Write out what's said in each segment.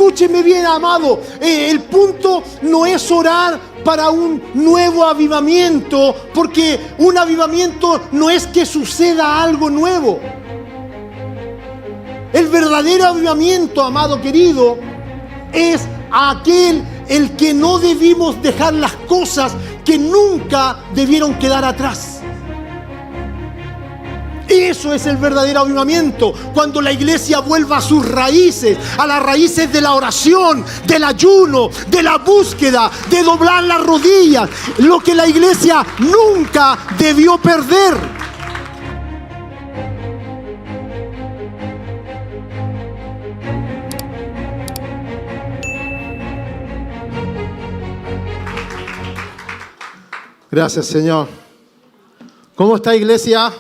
Escúcheme bien, amado. El punto no es orar para un nuevo avivamiento, porque un avivamiento no es que suceda algo nuevo. El verdadero avivamiento, amado querido, es aquel el que no debimos dejar las cosas que nunca debieron quedar atrás. Eso es el verdadero avivamiento, cuando la iglesia vuelva a sus raíces, a las raíces de la oración, del ayuno, de la búsqueda, de doblar las rodillas, lo que la iglesia nunca debió perder. Gracias, Señor. ¿Cómo está, iglesia?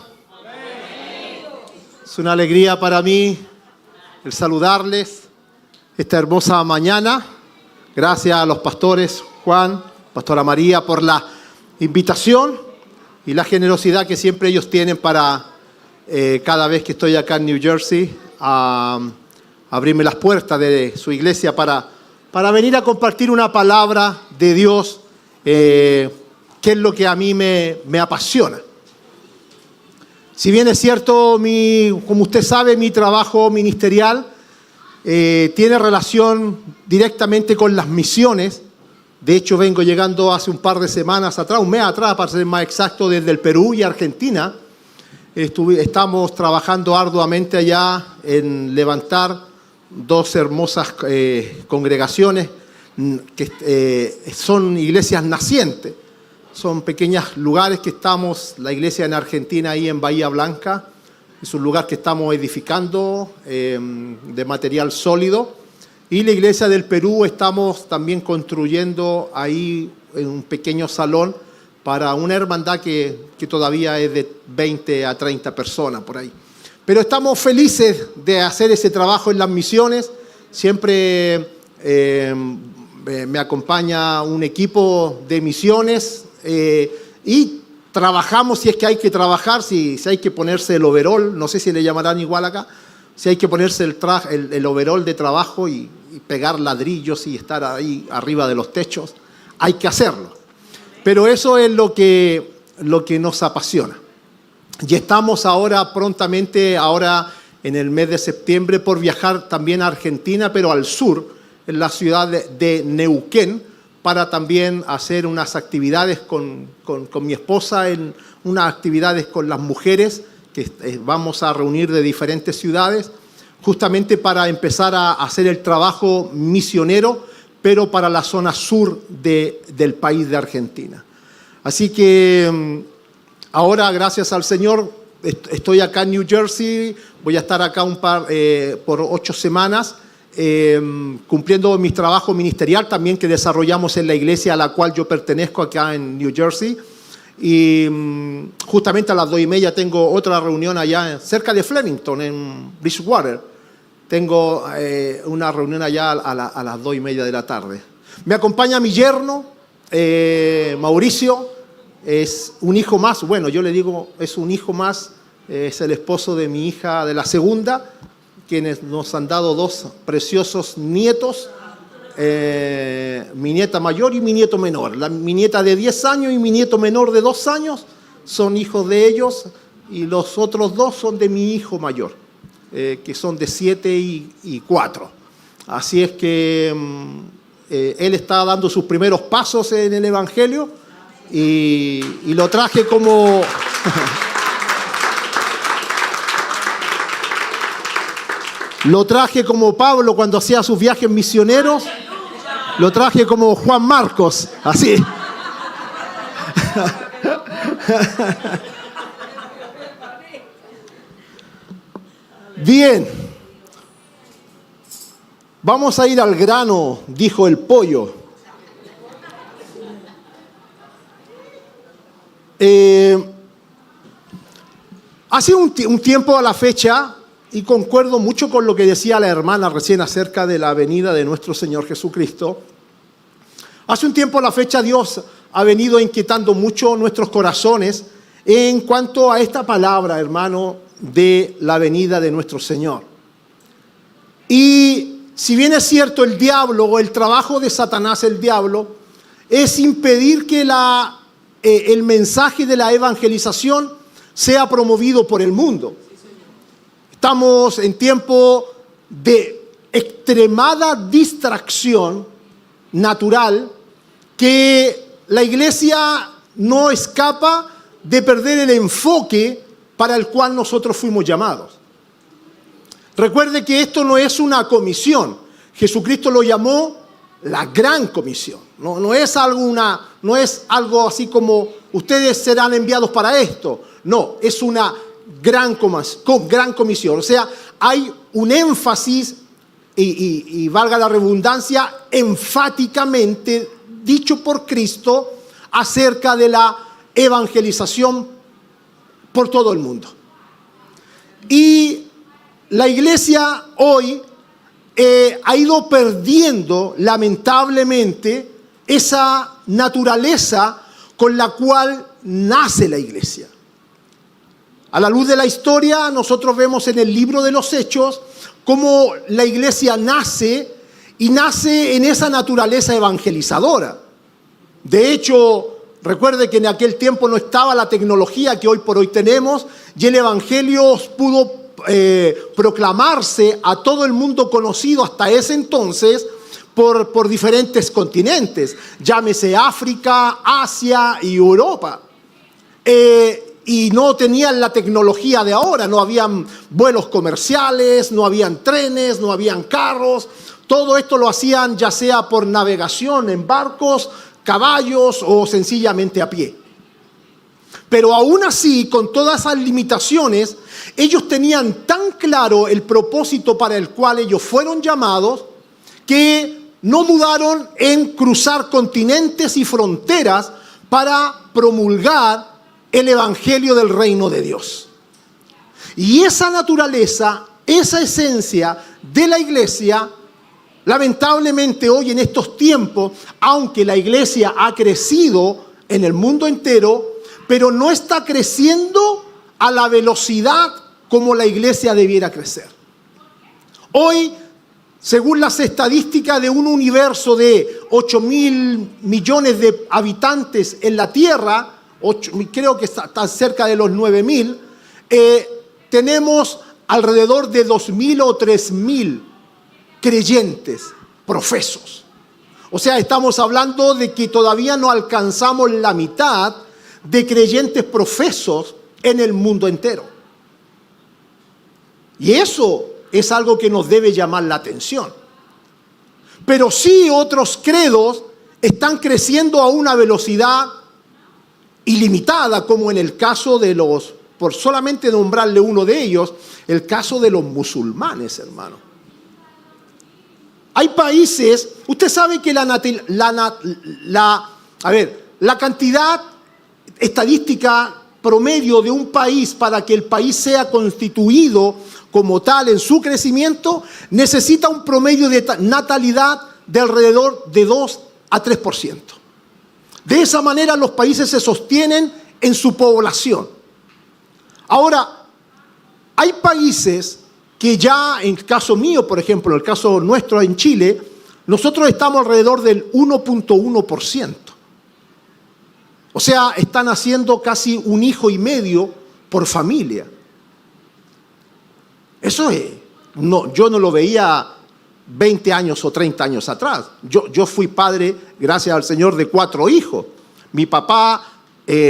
Es una alegría para mí el saludarles esta hermosa mañana. Gracias a los pastores Juan, pastora María, por la invitación y la generosidad que siempre ellos tienen para cada vez que estoy acá en New Jersey, a abrirme las puertas de su iglesia para venir a compartir una palabra de Dios, que es lo que a mí me apasiona. Si bien es cierto, como usted sabe, mi trabajo ministerial tiene relación directamente con las misiones. De hecho, vengo llegando hace un par de semanas atrás, un mes atrás, para ser más exacto, desde el Perú y Argentina. Estamos trabajando arduamente allá en levantar dos hermosas congregaciones que son iglesias nacientes. Son pequeños lugares que estamos, la iglesia en Argentina, ahí en Bahía Blanca, es un lugar que estamos edificando de material sólido. Y la iglesia del Perú estamos también construyendo ahí en un pequeño salón para una hermandad que todavía es de 20 a 30 personas por ahí. Pero estamos felices de hacer ese trabajo en las misiones. Siempre me acompaña un equipo de misiones. Y trabajamos si es que hay que trabajar, si hay que ponerse el overol, no sé si le llamarán igual acá, si hay que ponerse el overol de trabajo y pegar ladrillos y estar ahí arriba de los techos, hay que hacerlo. Pero eso es lo que nos apasiona. Y estamos prontamente en el mes de septiembre, por viajar también a Argentina, pero al sur, en la ciudad de Neuquén, para también hacer unas actividades con mi esposa, en unas actividades con las mujeres que vamos a reunir de diferentes ciudades, justamente para empezar a hacer el trabajo misionero, pero para la zona sur del país de Argentina. Así que ahora, gracias al Señor, estoy acá en New Jersey, voy a estar acá por 8 semanas, cumpliendo mi trabajo ministerial también que desarrollamos en la iglesia a la cual yo pertenezco acá en New Jersey. Y justamente a las 2:30 tengo otra reunión allá cerca de Flemington, en Bridgewater. Tengo una reunión allá a las 2:30 de la tarde. Me acompaña mi yerno, Mauricio, es un hijo más. Bueno, yo le digo, es un hijo más, es el esposo de mi hija, de la segunda, quienes nos han dado 2 preciosos nietos, mi nieta mayor y mi nieto menor. Mi nieta de 10 años y mi nieto menor de 2 años son hijos de ellos, y los otros 2 son de mi hijo mayor, que son de 7 y 4. Así es que él está dando sus primeros pasos en el Evangelio y lo traje como... Lo traje como Pablo cuando hacía sus viajes misioneros. Lo traje como Juan Marcos, así. Bien. Vamos a ir al grano, dijo el pollo. Hace un tiempo a la fecha, y concuerdo mucho con lo que decía la hermana recién acerca de la venida de nuestro Señor Jesucristo. Hace un tiempo a la fecha Dios ha venido inquietando mucho nuestros corazones en cuanto a esta palabra, hermano, de la venida de nuestro Señor. Y si bien es cierto el diablo o el trabajo de Satanás, el diablo, es impedir que el mensaje de la evangelización sea promovido por el mundo. Estamos en tiempo de extremada distracción natural que la iglesia no escapa de perder el enfoque para el cual nosotros fuimos llamados. Recuerde que esto no es una comisión. Jesucristo lo llamó la gran comisión. No es algo así como ustedes serán enviados para esto. No, es una gran comisión. O sea, hay un énfasis y valga la redundancia, enfáticamente dicho por Cristo acerca de la evangelización por todo el mundo. Y la iglesia hoy ha ido perdiendo, lamentablemente, esa naturaleza con la cual nace la iglesia. A la luz de la historia, nosotros vemos en el libro de los Hechos cómo la iglesia nace y nace en esa naturaleza evangelizadora. De hecho, recuerde que en aquel tiempo no estaba la tecnología que hoy por hoy tenemos y el evangelio pudo proclamarse a todo el mundo conocido hasta ese entonces por diferentes continentes, llámese África, Asia y Europa. Y no tenían la tecnología de ahora, no habían vuelos comerciales, no habían trenes, no habían carros. Todo esto lo hacían ya sea por navegación en barcos, caballos o sencillamente a pie. Pero aún así, con todas esas limitaciones, ellos tenían tan claro el propósito para el cual ellos fueron llamados que no dudaron en cruzar continentes y fronteras para promulgar el evangelio del reino de Dios. Y esa naturaleza, esa esencia de la iglesia, lamentablemente hoy en estos tiempos, aunque la iglesia ha crecido en el mundo entero, pero no está creciendo a la velocidad como la iglesia debiera crecer. Hoy, según las estadísticas de un universo de 8.000 millones de habitantes en la tierra, creo que está cerca de los 9.000, tenemos alrededor de 2.000 o 3.000 creyentes profesos. O sea, estamos hablando de que todavía no alcanzamos la mitad de creyentes profesos en el mundo entero. Y eso es algo que nos debe llamar la atención. Pero sí otros credos están creciendo a una velocidad ilimitada, como en el caso de por solamente nombrarle uno de ellos, el caso de los musulmanes, hermano. Hay países, usted sabe que la cantidad estadística promedio de un país para que el país sea constituido como tal en su crecimiento, necesita un promedio de natalidad de alrededor de 2 a 3%. De esa manera los países se sostienen en su población. Ahora, hay países que ya, en el caso mío, por ejemplo, en el caso nuestro en Chile, nosotros estamos alrededor del 1.1%. O sea, están haciendo casi un hijo y medio por familia. Eso yo no lo veía 20 años o 30 años atrás. Yo fui padre, gracias al Señor, de 4 hijos. Mi papá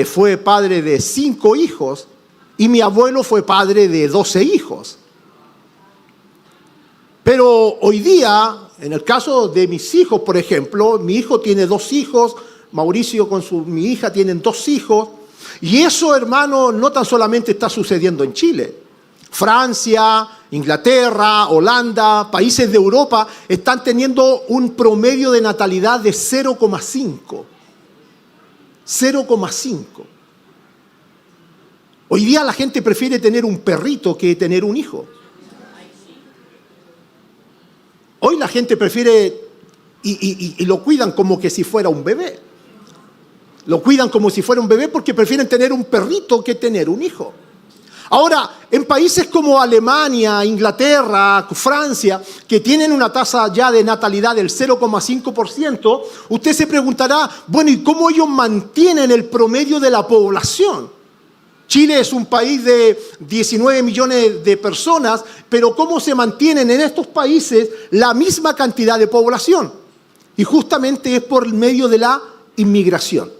fue padre de 5 hijos y mi abuelo fue padre de 12 hijos. Pero hoy día, en el caso de mis hijos, por ejemplo, mi hijo tiene 2 hijos, Mauricio con mi hija tienen 2 hijos, y eso, hermano, no tan solamente está sucediendo en Chile. Francia, Inglaterra, Holanda, países de Europa están teniendo un promedio de natalidad de 0,5. 0,5. Hoy día la gente prefiere tener un perrito que tener un hijo. Hoy la gente prefiere y lo cuidan como que si fuera un bebé. Lo cuidan como si fuera un bebé porque prefieren tener un perrito que tener un hijo. Ahora, en países como Alemania, Inglaterra, Francia, que tienen una tasa ya de natalidad del 0,5%, usted se preguntará, bueno, ¿y cómo ellos mantienen el promedio de la población? Chile es un país de 19 millones de personas, pero ¿cómo se mantienen en estos países la misma cantidad de población? Y justamente es por medio de la inmigración.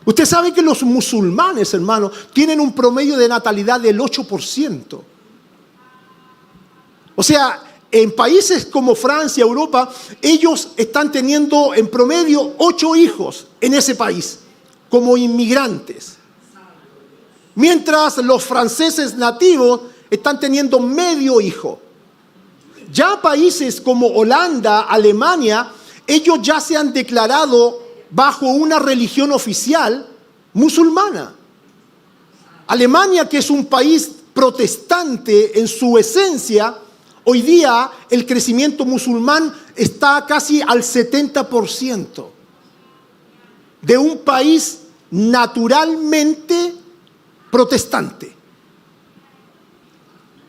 Usted sabe que los musulmanes, hermanos, tienen un promedio de natalidad del 8%. O sea, en países como Francia, Europa, ellos están teniendo en promedio 8 hijos en ese país, como inmigrantes. Mientras los franceses nativos están teniendo medio hijo. Ya países como Holanda, Alemania, ellos ya se han declarado bajo una religión oficial musulmana. Alemania, que es un país protestante en su esencia, hoy día el crecimiento musulmán está casi al 70%. De un país naturalmente protestante.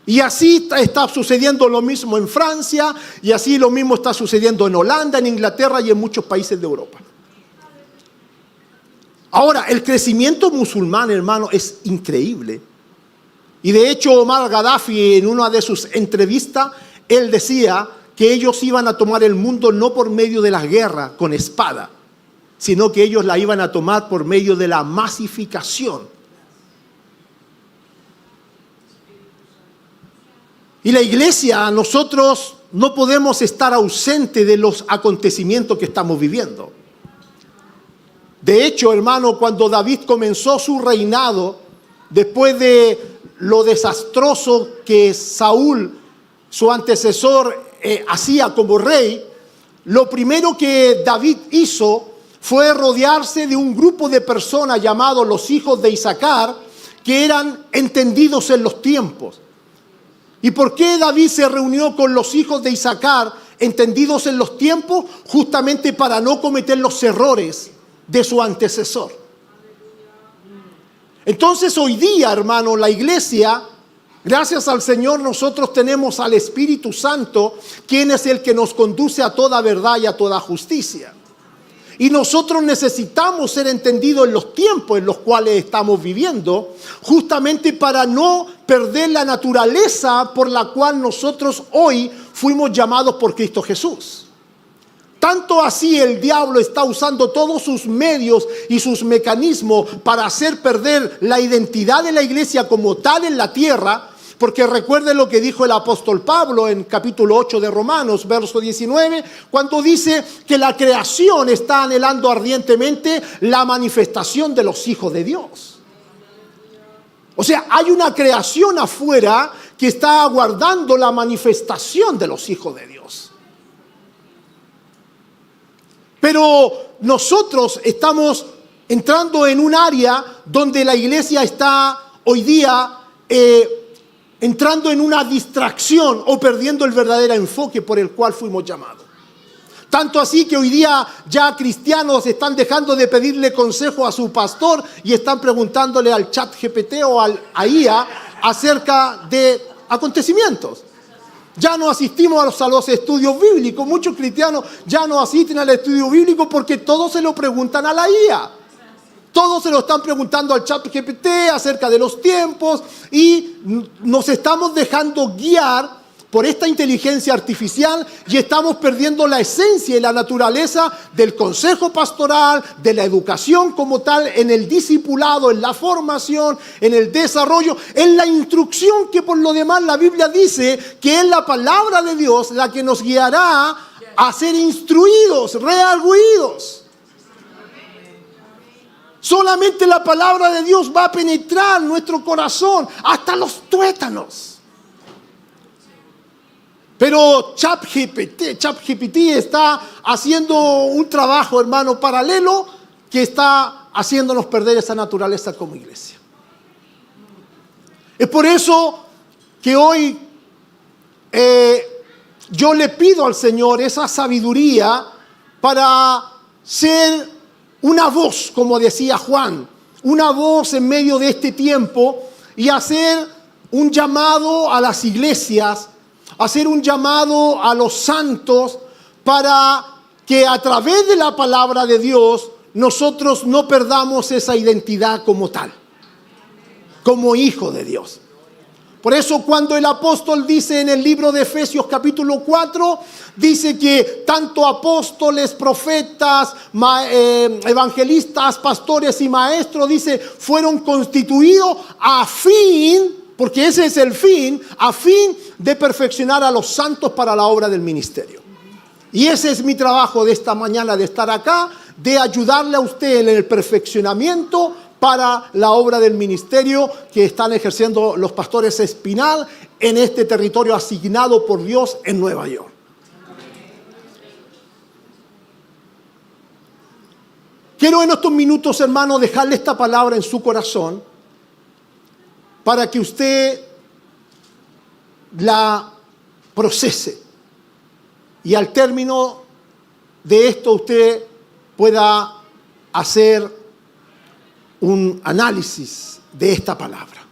Y así está sucediendo lo mismo en Francia, y así lo mismo está sucediendo en Holanda, en Inglaterra y en muchos países de Europa. Ahora, el crecimiento musulmán, hermano, es increíble. Y de hecho, Omar Gaddafi, en una de sus entrevistas, él decía que ellos iban a tomar el mundo no por medio de las guerras con espada, sino que ellos la iban a tomar por medio de la masificación. Y la iglesia, nosotros no podemos estar ausentes de los acontecimientos que estamos viviendo. De hecho, hermano, cuando David comenzó su reinado, después de lo desastroso que Saúl, su antecesor, hacía como rey, lo primero que David hizo fue rodearse de un grupo de personas llamados los hijos de Isaacar, que eran entendidos en los tiempos. ¿Y por qué David se reunió con los hijos de Isaacar, entendidos en los tiempos? Justamente para no cometer los errores de su antecesor. Entonces hoy día, hermano, la iglesia, gracias al Señor, nosotros tenemos al Espíritu Santo, quien es el que nos conduce a toda verdad y a toda justicia. Y nosotros necesitamos ser entendidos en los tiempos en los cuales estamos viviendo, justamente para no perder la naturaleza por la cual nosotros hoy fuimos llamados por Cristo Jesús. Tanto así el diablo está usando todos sus medios y sus mecanismos para hacer perder la identidad de la iglesia como tal en la tierra, porque recuerden lo que dijo el apóstol Pablo en capítulo 8 de Romanos, verso 19, cuando dice que la creación está anhelando ardientemente la manifestación de los hijos de Dios. O sea, hay una creación afuera que está aguardando la manifestación de los hijos de Dios. Pero nosotros estamos entrando en un área donde la iglesia está hoy día entrando en una distracción o perdiendo el verdadero enfoque por el cual fuimos llamados. Tanto así que hoy día ya cristianos están dejando de pedirle consejo a su pastor y están preguntándole al ChatGPT o a IA acerca de acontecimientos. Ya no asistimos a los estudios bíblicos. Muchos cristianos ya no asisten al estudio bíblico porque todos se lo preguntan a la IA. Todos se lo están preguntando al ChatGPT acerca de los tiempos y nos estamos dejando guiar por esta inteligencia artificial y estamos perdiendo la esencia y la naturaleza del consejo pastoral, de la educación como tal, en el discipulado, en la formación, en el desarrollo, en la instrucción, que por lo demás la Biblia dice que es la palabra de Dios la que nos guiará a ser instruidos, redarguidos. Solamente la palabra de Dios va a penetrar nuestro corazón hasta los tuétanos. Pero ChatGPT está haciendo un trabajo, hermano, paralelo que está haciéndonos perder esa naturaleza como iglesia. Es por eso que hoy yo le pido al Señor esa sabiduría para ser una voz, como decía Juan, una voz en medio de este tiempo y hacer un llamado a las iglesias, hacer un llamado a los santos para que a través de la palabra de Dios nosotros no perdamos esa identidad como tal, como hijo de Dios. Por eso cuando el apóstol dice en el libro de Efesios capítulo 4, dice que tanto apóstoles, profetas, evangelistas, pastores y maestros, dice, fueron constituidos a fin, porque ese es el fin, a fin de perfeccionar a los santos para la obra del ministerio. Y ese es mi trabajo de esta mañana, de estar acá, de ayudarle a usted en el perfeccionamiento para la obra del ministerio que están ejerciendo los pastores Espinal en este territorio asignado por Dios en Nueva York. Quiero en estos minutos, hermano, dejarle esta palabra en su corazón para que usted la procese y al término de esto usted pueda hacer un análisis de esta palabra.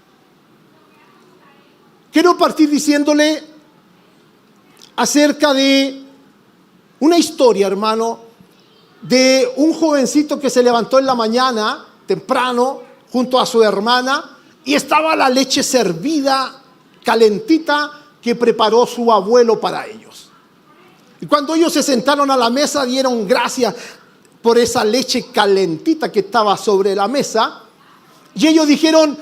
Quiero partir diciéndole acerca de una historia, hermano, de un jovencito que se levantó en la mañana, temprano, junto a su hermana, y estaba la leche servida, calentita, que preparó su abuelo para ellos. Y cuando ellos se sentaron a la mesa, dieron gracias por esa leche calentita que estaba sobre la mesa. Y ellos dijeron,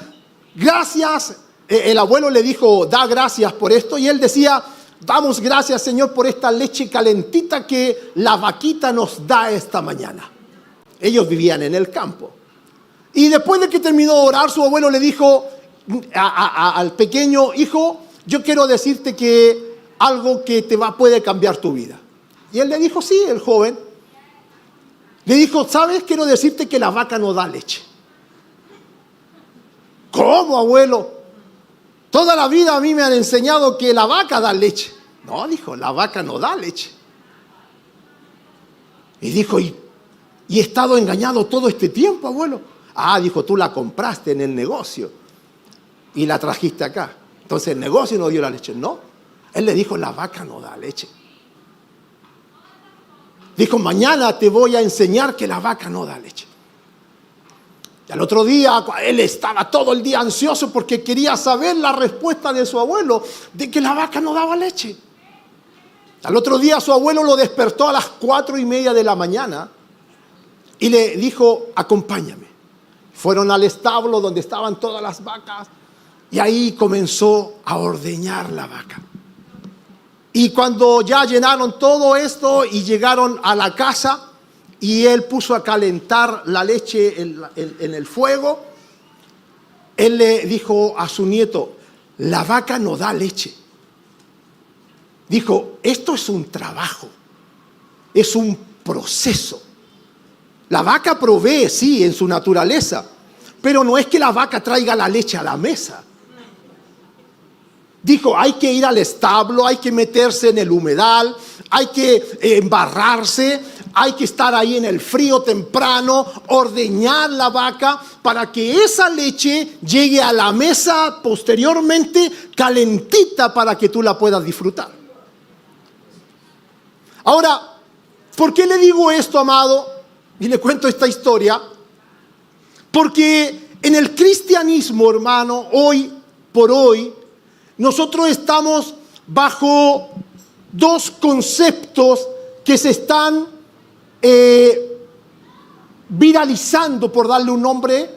gracias. El abuelo le dijo, da gracias por esto. Y él decía, damos gracias, Señor, por esta leche calentita que la vaquita nos da esta mañana. Ellos vivían en el campo. Y después de que terminó de orar, su abuelo le dijo al pequeño, hijo, yo quiero decirte que algo que puede cambiar tu vida. Y él le dijo, sí, el joven. Le dijo, ¿sabes? Quiero decirte que la vaca no da leche. ¿Cómo, abuelo? Toda la vida a mí me han enseñado que la vaca da leche. No, dijo, la vaca no da leche. Y dijo, ¿y he estado engañado todo este tiempo, abuelo? Ah, dijo, tú la compraste en el negocio y la trajiste acá. Entonces el negocio no dio la leche. No, él le dijo, la vaca no da leche. Dijo, mañana te voy a enseñar que la vaca no da leche. Y al otro día, él estaba todo el día ansioso porque quería saber la respuesta de su abuelo de que la vaca no daba leche. Al otro día su abuelo lo despertó a las 4:30 de la mañana y le dijo, acompáñame. Fueron al establo donde estaban todas las vacas y ahí comenzó a ordeñar la vaca. Y cuando ya llenaron todo esto y llegaron a la casa y él puso a calentar la leche en el fuego, él le dijo a su nieto, la vaca no da leche. Dijo, esto es un trabajo, es un proceso. La vaca provee, sí, en su naturaleza, pero no es que la vaca traiga la leche a la mesa. Dijo, hay que ir al establo, hay que meterse en el humedal, hay que embarrarse, hay que estar ahí en el frío temprano, ordeñar la vaca para que esa leche llegue a la mesa posteriormente calentita para que tú la puedas disfrutar. Ahora, ¿por qué le digo esto, amado? Y le cuento esta historia. Porque en el cristianismo, hermano, hoy por hoy, nosotros estamos bajo dos conceptos que se están viralizando, por darle un nombre,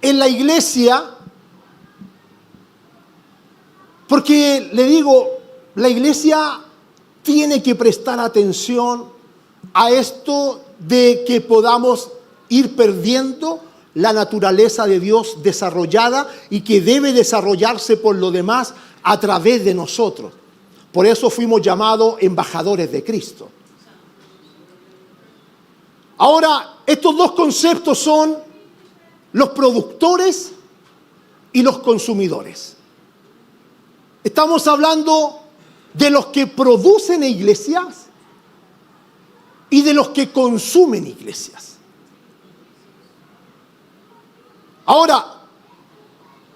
en la iglesia. Porque le digo, la iglesia tiene que prestar atención a esto de que podamos ir perdiendo la naturaleza de Dios desarrollada y que debe desarrollarse por lo demás a través de nosotros. Por eso fuimos llamados embajadores de Cristo. Ahora, estos dos conceptos son los productores y los consumidores. Estamos hablando de los que producen iglesias y de los que consumen iglesias. Ahora,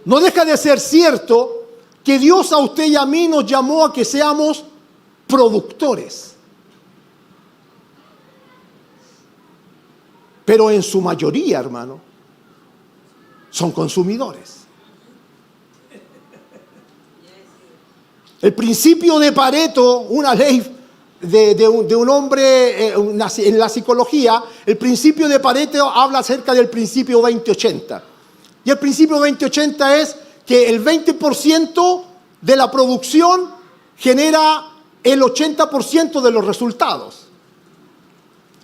no deja de ser cierto que Dios a usted y a mí nos llamó a que seamos productores. Pero en su mayoría, hermano, son consumidores. El principio de Pareto, una ley de un hombre en la psicología, el principio de Pareto habla acerca del principio 20-80. Y el principio 20-80 es que el 20% de la producción genera el 80% de los resultados.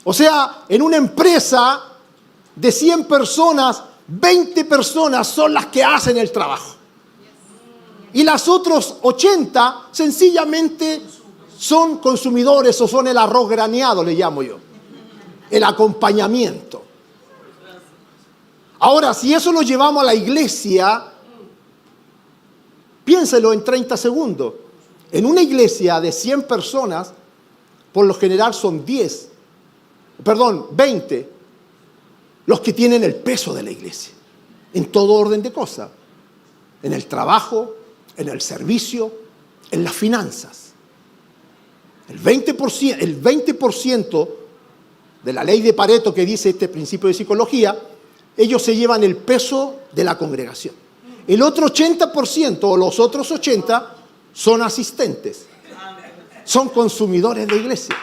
O sea, en una empresa de 100 personas, 20 personas son las que hacen el trabajo. Y las otras 80 sencillamente son consumidores o son el arroz graneado, le llamo yo. El acompañamiento. Ahora, si eso lo llevamos a la iglesia, piénselo en 30 segundos. En una iglesia de 100 personas, por lo general son 20 los que tienen el peso de la iglesia, en todo orden de cosas, en el trabajo, en el servicio, en las finanzas. El 20% de la ley de Pareto que dice este principio de psicología, ellos se llevan el peso de la congregación. El otro 80% o los otros 80% son asistentes, son consumidores de iglesia.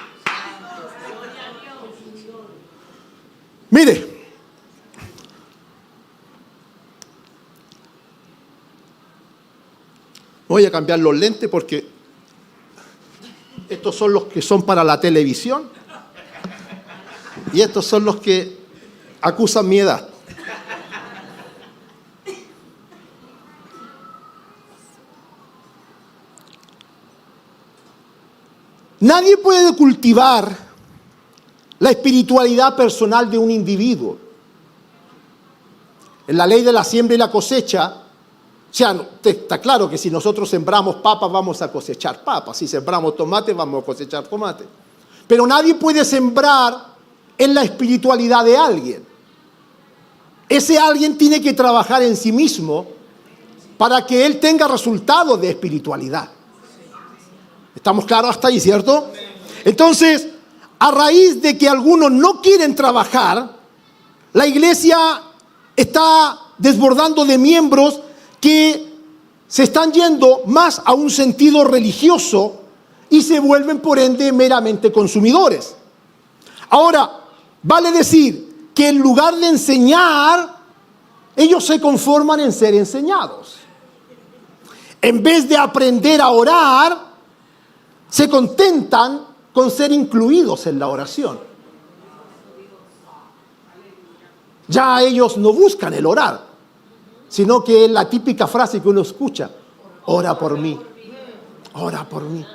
Mire, voy a cambiar los lentes porque estos son los que son para la televisión y estos son los que acusan mi edad. Nadie puede cultivar la espiritualidad personal de un individuo. En la ley de la siembra y la cosecha, o sea, está claro que si nosotros sembramos papas, vamos a cosechar papas. Si sembramos tomate, vamos a cosechar tomate. Pero nadie puede sembrar en la espiritualidad de alguien. Ese alguien tiene que trabajar en sí mismo para que él tenga resultados de espiritualidad. ¿Estamos claros hasta ahí, cierto? Entonces, a raíz de que algunos no quieren trabajar, la iglesia está desbordando de miembros que se están yendo más a un sentido religioso y se vuelven por ende meramente consumidores. Ahora, vale decir que en lugar de enseñar, ellos se conforman en ser enseñados. En vez de aprender a orar, se contentan con ser incluidos en la oración. Ya ellos no buscan el orar, sino que es la típica frase que uno escucha: ora por mí, ora por mí.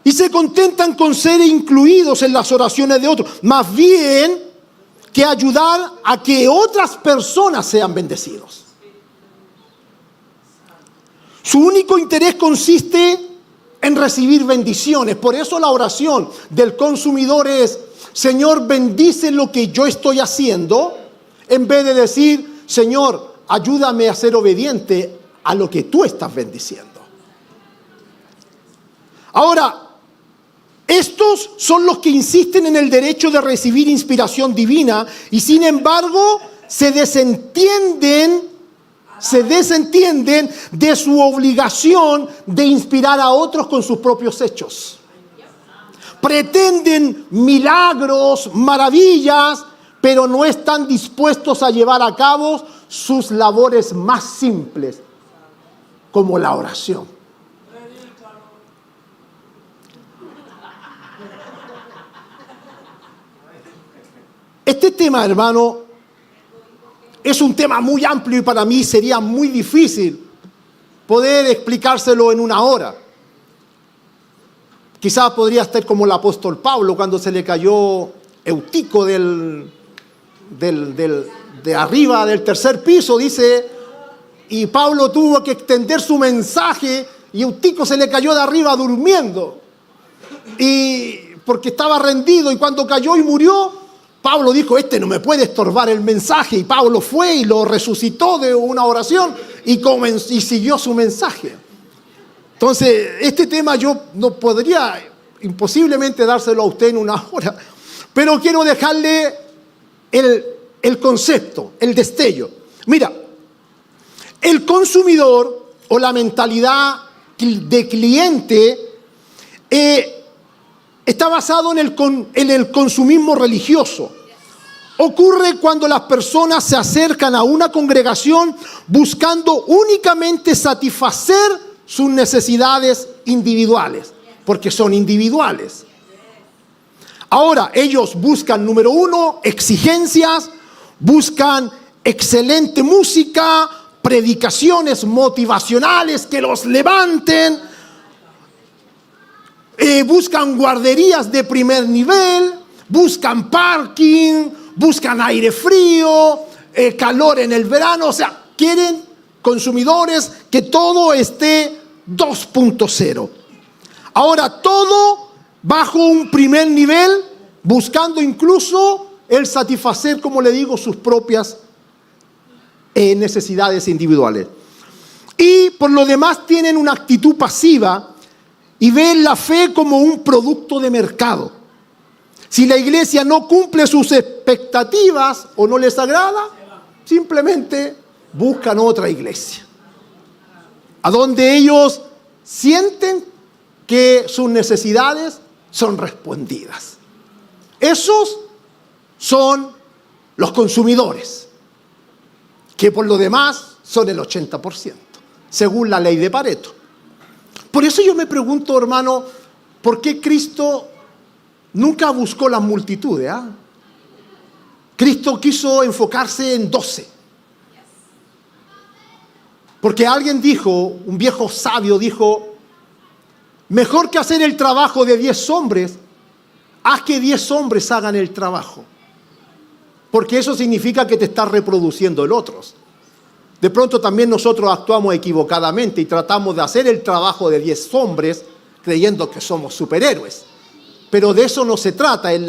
Y se contentan con ser incluidos en las oraciones de otros, más bien que ayudar a que otras personas sean bendecidos. Su único interés consiste en recibir bendiciones. Por eso la oración del consumidor es: Señor, bendice lo que yo estoy haciendo, en vez de decir: Señor, ayúdame a ser obediente a lo que tú estás bendiciendo. Ahora, estos son los que insisten en el derecho de recibir inspiración divina y sin embargo se desentienden de su obligación de inspirar a otros con sus propios hechos. Pretenden milagros, maravillas, pero no están dispuestos a llevar a cabo sus labores más simples, como la oración. Este tema, hermano, es un tema muy amplio y para mí sería muy difícil poder explicárselo en una hora. Quizás podría estar como el apóstol Pablo cuando se le cayó Eutico de arriba del tercer piso, dice, y Pablo tuvo que extender su mensaje y Eutico se le cayó de arriba durmiendo, y porque estaba rendido, y cuando cayó y murió, Pablo dijo, este no me puede estorbar el mensaje, y Pablo fue y lo resucitó de una oración y siguió su mensaje. Entonces, este tema yo no podría imposiblemente dárselo a usted en una hora, pero quiero dejarle el concepto, el destello. Mira, el consumidor o la mentalidad de cliente está basado en el consumismo religioso. Ocurre cuando las personas se acercan a una congregación buscando únicamente satisfacer sus necesidades individuales, porque son individuales. Ahora, ellos buscan, número uno, exigencias, buscan excelente música, predicaciones motivacionales que los levanten, buscan guarderías de primer nivel, buscan parking, buscan aire frío, calor en el verano. O sea, quieren consumidores que todo esté 2.0. Ahora, todo bajo un primer nivel, buscando incluso el satisfacer, como le digo, sus propias necesidades individuales. Y por lo demás tienen una actitud pasiva y ven la fe como un producto de mercado. Si la iglesia no cumple sus expectativas o no les agrada, simplemente buscan otra iglesia, a donde ellos sienten que sus necesidades son respondidas. Esos son los consumidores, que por lo demás son el 80%, según la ley de Pareto. Por eso yo me pregunto, hermano, ¿por qué Cristo nunca buscó las multitudes? Cristo quiso enfocarse en 12. Porque alguien dijo, un viejo sabio dijo, mejor que hacer el trabajo de 10 hombres, haz que 10 hombres hagan el trabajo. Porque eso significa que te estás reproduciendo en otros. De pronto también nosotros actuamos equivocadamente y tratamos de hacer el trabajo de 10 hombres creyendo que somos superhéroes. Pero de eso no se trata. En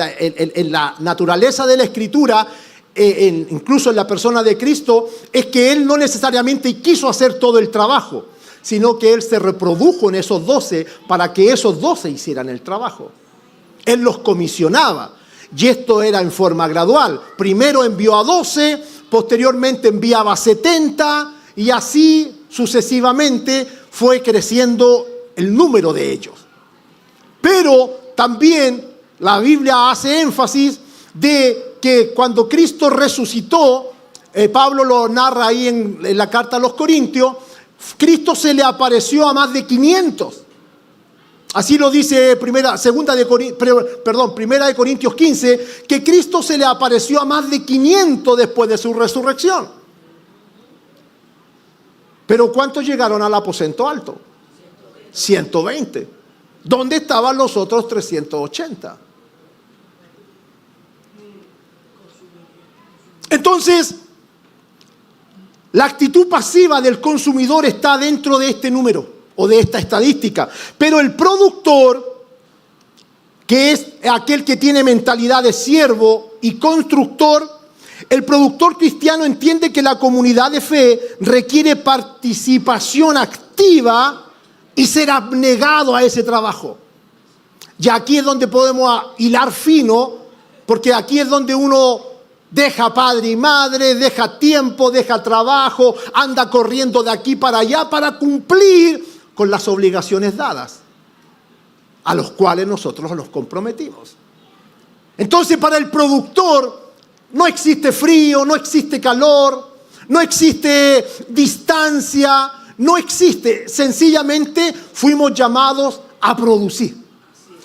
la naturaleza de la Escritura, incluso en la persona de Cristo, es que Él no necesariamente quiso hacer todo el trabajo, sino que Él se reprodujo en esos 12 para que esos 12 hicieran el trabajo. Él los comisionaba. Y esto era en forma gradual. Primero envió a 12, posteriormente enviaba a 70, y así sucesivamente fue creciendo el número de ellos. Pero también la Biblia hace énfasis de que cuando Cristo resucitó, Pablo lo narra ahí en la carta a los Corintios, Cristo se le apareció a más de 500. Así lo dice Primera de Corintios 15, que Cristo se le apareció a más de 500 después de su resurrección. Pero ¿cuántos llegaron al aposento alto? 120. ¿Dónde estaban los otros 380? Entonces, la actitud pasiva del consumidor está dentro de este número o de esta estadística. Pero el productor, que es aquel que tiene mentalidad de siervo y constructor, el productor cristiano entiende que la comunidad de fe requiere participación activa y ser abnegado a ese trabajo. Y aquí es donde podemos hilar fino, porque aquí es donde uno deja padre y madre, deja tiempo, deja trabajo, anda corriendo de aquí para allá para cumplir con las obligaciones dadas, a los cuales nosotros nos comprometimos. Entonces, para el productor no existe frío, no existe calor, no existe distancia, no existe. Sencillamente fuimos llamados a producir.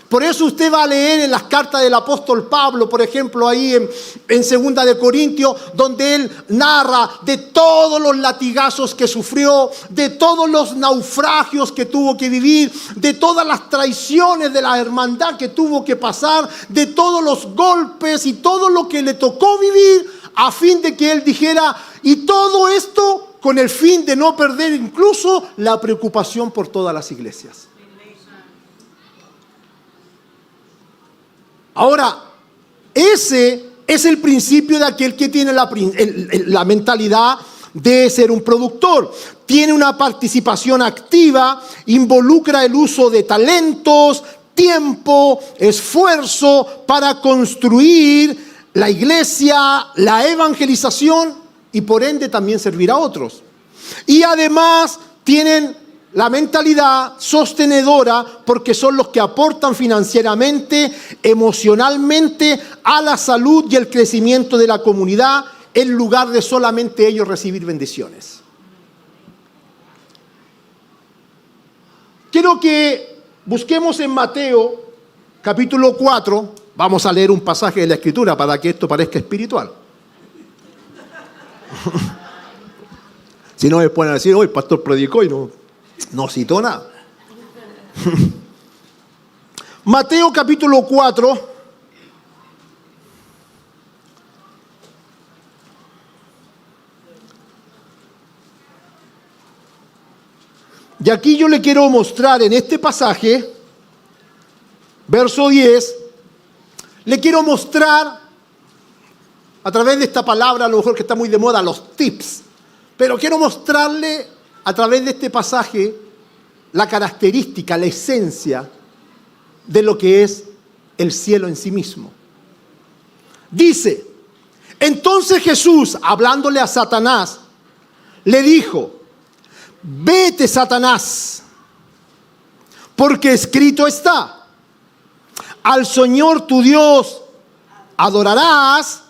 Por eso usted va a leer en las cartas del apóstol Pablo, por ejemplo, ahí en 2 de Corintios, donde él narra de todos los latigazos que sufrió, de todos los naufragios que tuvo que vivir, de todas las traiciones de la hermandad que tuvo que pasar, de todos los golpes y todo lo que le tocó vivir, a fin de que él dijera, y todo esto con el fin de no perder incluso la preocupación por todas las iglesias. Ahora, ese es el principio de aquel que tiene la mentalidad de ser un productor. Tiene una participación activa, involucra el uso de talentos, tiempo, esfuerzo para construir la iglesia, la evangelización y por ende también servir a otros. Y además tienen la mentalidad sostenedora porque son los que aportan financieramente, emocionalmente a la salud y el crecimiento de la comunidad en lugar de solamente ellos recibir bendiciones. Quiero que busquemos en Mateo capítulo 4, vamos a leer un pasaje de la Escritura para que esto parezca espiritual. Si no me pueden decir, hoy el pastor predicó y no citó nada. Mateo capítulo 4. Y aquí yo le quiero mostrar en este pasaje, verso 10, le quiero mostrar a través de esta palabra, a lo mejor que está muy de moda, los tips. Pero quiero mostrarle a través de este pasaje la característica, la esencia de lo que es el cielo en sí mismo. Dice, entonces Jesús, hablándole a Satanás, le dijo, vete, Satanás, porque escrito está, al Señor tu Dios adorarás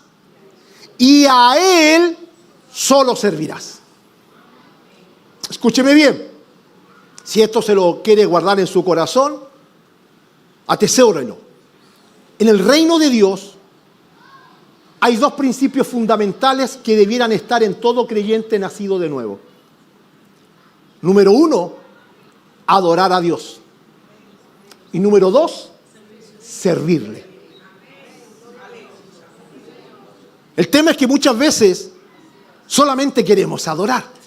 y a Él solo servirás. Escúcheme bien, si esto se lo quiere guardar en su corazón, atesórelo. En el reino de Dios hay dos principios fundamentales que debieran estar en todo creyente nacido de nuevo. Número 1, adorar a Dios. Y número 2, servirle. El tema es que muchas veces solamente queremos adorar.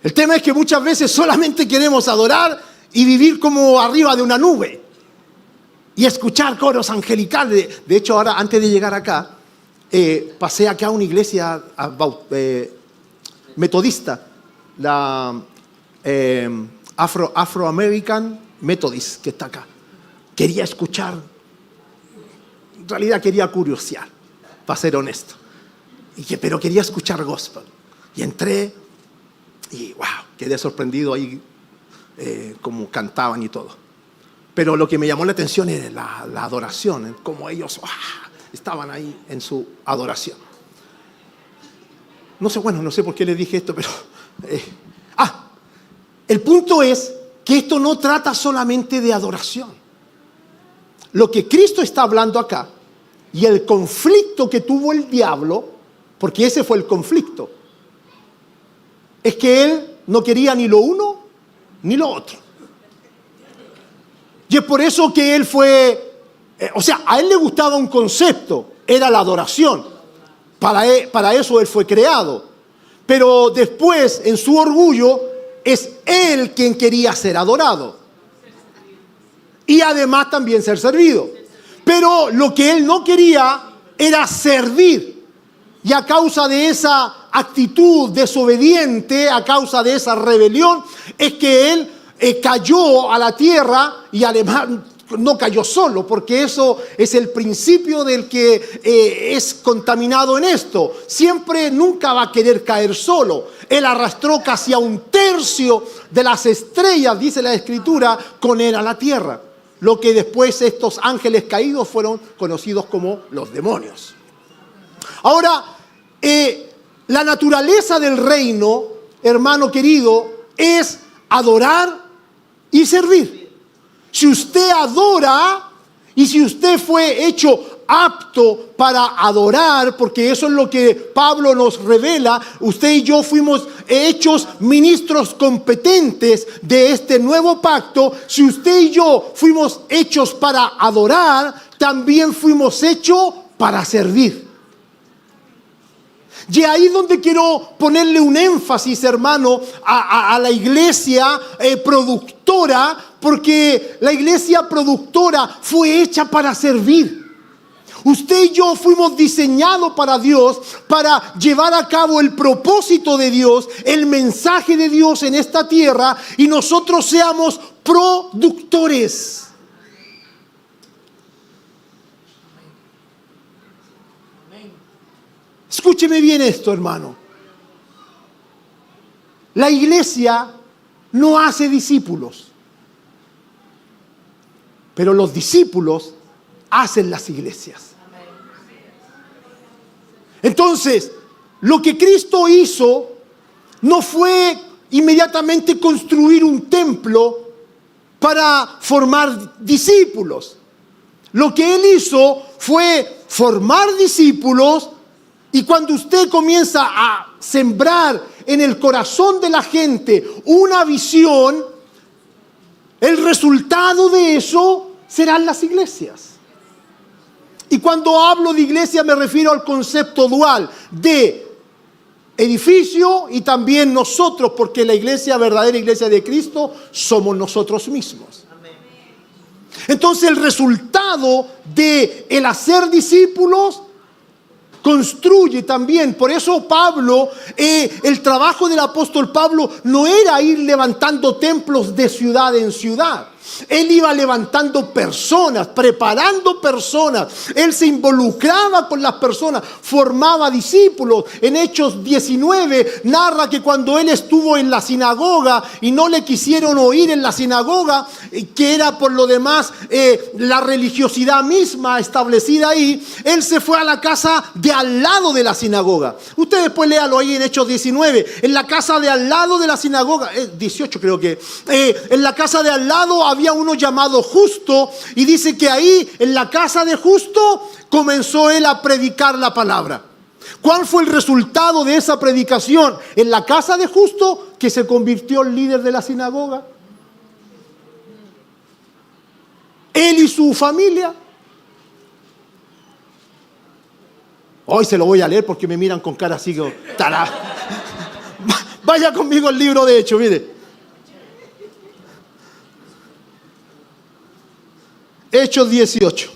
El tema es que muchas veces solamente queremos adorar y vivir como arriba de una nube y escuchar coros angelicales. De hecho, ahora, antes de llegar acá, pasé acá a una iglesia metodista, la Afro-American Methodist, que está acá. Quería escuchar, en realidad quería curiosear, para ser honesto. Pero quería escuchar gospel. Y entré y wow, quedé sorprendido ahí como cantaban y todo. Pero lo que me llamó la atención era la adoración, cómo ellos estaban ahí en su adoración. No sé por qué les dije esto, pero el punto es que esto no trata solamente de adoración. Lo que Cristo está hablando acá y el conflicto que tuvo el diablo, porque ese fue el conflicto, es que él no quería ni lo uno ni lo otro. Y es por eso que él fue, a él le gustaba un concepto, era la adoración. Para eso él fue creado. Pero después, en su orgullo, es él quien quería ser adorado. Y además también ser servido. Pero lo que él no quería era servir. Y a causa de esa actitud desobediente, a causa de esa rebelión, es que él cayó a la tierra y además no cayó solo, porque eso es el principio del que es contaminado en esto. Nunca va a querer caer solo. Él arrastró casi a 1/3 de las estrellas, dice la Escritura, con él a la tierra. Lo que después estos ángeles caídos fueron conocidos como los demonios. Ahora, la naturaleza del reino, hermano querido, es adorar y servir. Si usted adora y si usted fue hecho apto para adorar, porque eso es lo que Pablo nos revela, usted y yo fuimos hechos ministros competentes de este nuevo pacto. Si usted y yo fuimos hechos para adorar, también fuimos hechos para servir. Y ahí es donde quiero ponerle un énfasis, hermano, a la iglesia productora, porque la iglesia productora fue hecha para servir. Usted y yo fuimos diseñados para Dios, para llevar a cabo el propósito de Dios, el mensaje de Dios en esta tierra, y nosotros seamos productores. Escúcheme bien esto, hermano. La iglesia no hace discípulos, pero los discípulos hacen las iglesias. Entonces, lo que Cristo hizo no fue inmediatamente construir un templo para formar discípulos. Lo que Él hizo fue formar discípulos, y cuando usted comienza a sembrar en el corazón de la gente una visión, el resultado de eso serán las iglesias. Y cuando hablo de iglesia me refiero al concepto dual de edificio y también nosotros, porque la iglesia, verdadera iglesia de Cristo, somos nosotros mismos. Entonces el resultado de el hacer discípulos construye también. Por eso Pablo, el trabajo del apóstol Pablo no era ir levantando templos de ciudad en ciudad. Él iba levantando personas, preparando personas. Él se involucraba con las personas, formaba discípulos. En Hechos 19 narra que cuando él estuvo en la sinagoga y no le quisieron oír en la sinagoga, que era por lo demás la religiosidad misma establecida ahí, él se fue a la casa de al lado de la sinagoga. Usted después léalo ahí en Hechos 19. En la casa de al lado de la sinagoga, 18 creo que, en la casa de al lado había uno llamado Justo, y dice que ahí en la casa de Justo comenzó él a predicar la palabra. ¿Cuál fue el resultado de esa predicación? En la casa de Justo, que se convirtió en líder de la sinagoga. Él y su familia. Hoy se lo voy a leer porque me miran con cara así que tará. Vaya conmigo al libro de Hechos, mire. Hechos 18.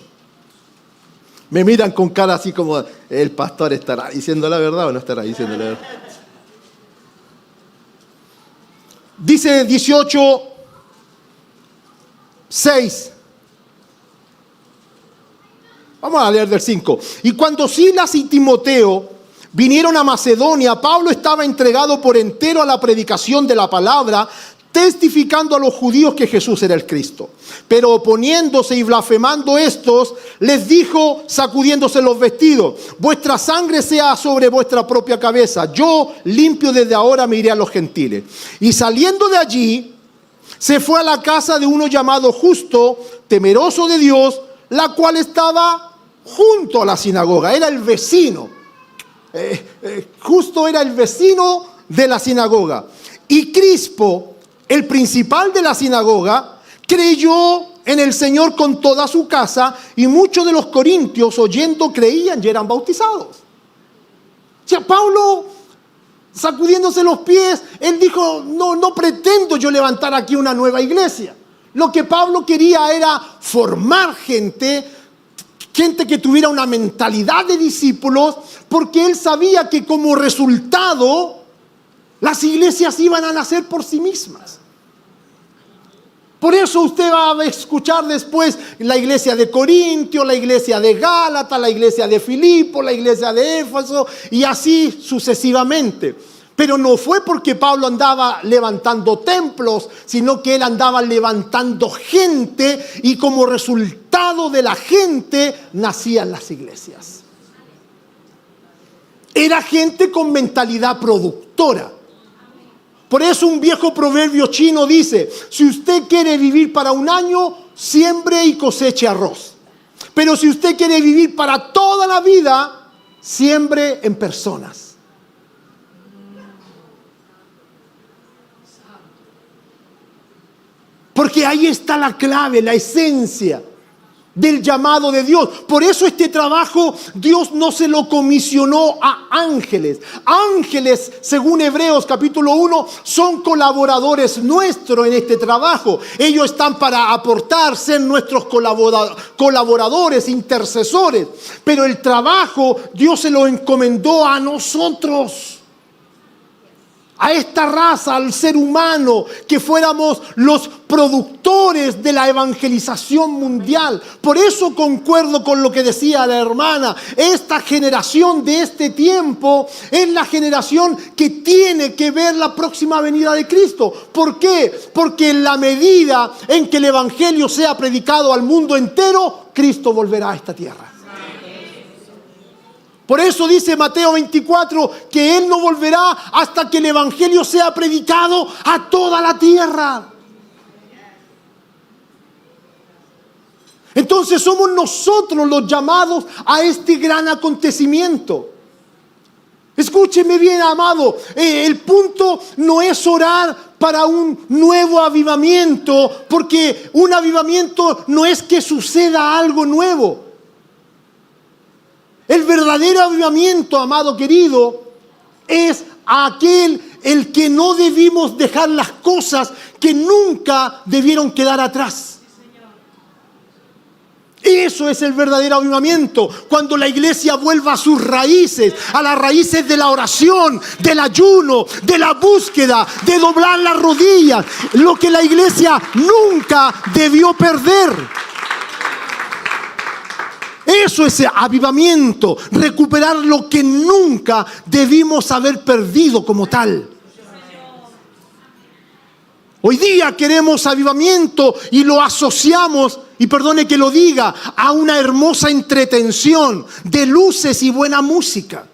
Me miran con cara así como, el pastor estará diciendo la verdad o no estará diciendo la verdad. Dice 18, 6. Vamos a leer del 5. Y cuando Silas y Timoteo vinieron a Macedonia, Pablo estaba entregado por entero a la predicación de la palabra, testificando a los judíos que Jesús era el Cristo. Pero oponiéndose y blasfemando estos, les dijo, sacudiéndose los vestidos: vuestra sangre sea sobre vuestra propia cabeza. Yo limpio desde ahora me iré a los gentiles. Y saliendo de allí, se fue a la casa de uno llamado Justo, temeroso de Dios, la cual estaba junto a la sinagoga. Era el vecino. Justo era el vecino de la sinagoga. Y Crispo, el principal de la sinagoga, creyó en el Señor con toda su casa, y muchos de los corintios, oyendo, creían y eran bautizados. O sea, Pablo, sacudiéndose los pies, él dijo, no pretendo yo levantar aquí una nueva iglesia. Lo que Pablo quería era formar gente que tuviera una mentalidad de discípulos, porque él sabía que como resultado las iglesias iban a nacer por sí mismas. Por eso usted va a escuchar después la iglesia de Corintio, la iglesia de Gálatas, la iglesia de Filipo, la iglesia de Éfeso, y así sucesivamente. Pero no fue porque Pablo andaba levantando templos, sino que él andaba levantando gente, y como resultado de la gente nacían las iglesias. Era gente con mentalidad productora. Por eso un viejo proverbio chino dice: si usted quiere vivir para un año, siembre y coseche arroz. Pero si usted quiere vivir para toda la vida, siembre en personas. Porque ahí está la clave, la esencia. del llamado de Dios. Por eso este trabajo Dios no se lo comisionó a ángeles. Ángeles, según Hebreos capítulo 1, son colaboradores nuestros en este trabajo. Ellos están para aportar, ser nuestros colaboradores, intercesores. Pero el trabajo Dios se lo encomendó a nosotros. A esta raza, al ser humano, que fuéramos los productores de la evangelización mundial. Por eso concuerdo con lo que decía la hermana. Esta generación de este tiempo es la generación que tiene que ver la próxima venida de Cristo. ¿Por qué? Porque en la medida en que el evangelio sea predicado al mundo entero, Cristo volverá a esta tierra. Por eso dice Mateo 24 que Él no volverá hasta que el evangelio sea predicado a toda la tierra. Entonces somos nosotros los llamados a este gran acontecimiento. Escúcheme bien, amado, el punto no es orar para un nuevo avivamiento, porque un avivamiento no es que suceda algo nuevo. El verdadero avivamiento, amado querido, es aquel el que no debimos dejar las cosas que nunca debieron quedar atrás. Eso es el verdadero avivamiento, cuando la iglesia vuelva a sus raíces, a las raíces de la oración, del ayuno, de la búsqueda, de doblar las rodillas, lo que la iglesia nunca debió perder. Eso es avivamiento, recuperar lo que nunca debimos haber perdido como tal. Hoy día queremos avivamiento y lo asociamos, y perdone que lo diga, a una hermosa entretención de luces y buena música.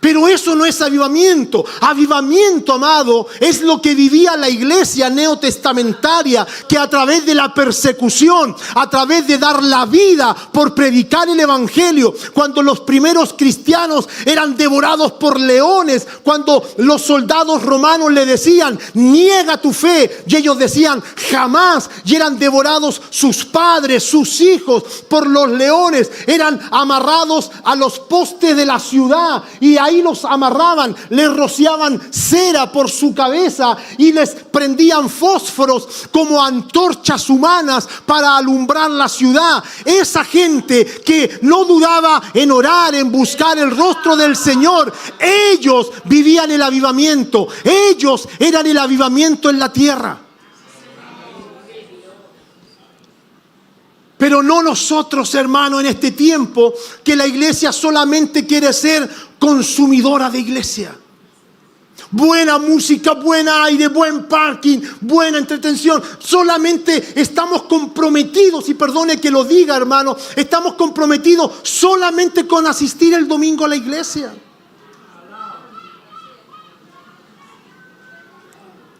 Pero eso no es avivamiento. Avivamiento, amado, es lo que vivía la iglesia neotestamentaria, que a través de la persecución, a través de dar la vida por predicar el evangelio, cuando los primeros cristianos eran devorados por leones, cuando los soldados romanos le decían, niega tu fe, y ellos decían, jamás, y eran devorados sus padres, sus hijos, por los leones, eran amarrados a los postes de la ciudad, y ahí los amarraban, les rociaban cera por su cabeza y les prendían fósforos como antorchas humanas para alumbrar la ciudad. Esa gente que no dudaba en orar, en buscar el rostro del Señor, ellos vivían el avivamiento, ellos eran el avivamiento en la tierra. Pero no nosotros, hermano, en este tiempo que la iglesia solamente quiere ser consumidora de iglesia. Buena música, buen aire, buen parking, buena entretención. Solamente estamos comprometidos, y perdone que lo diga, hermano, estamos comprometidos solamente con asistir el domingo a la iglesia.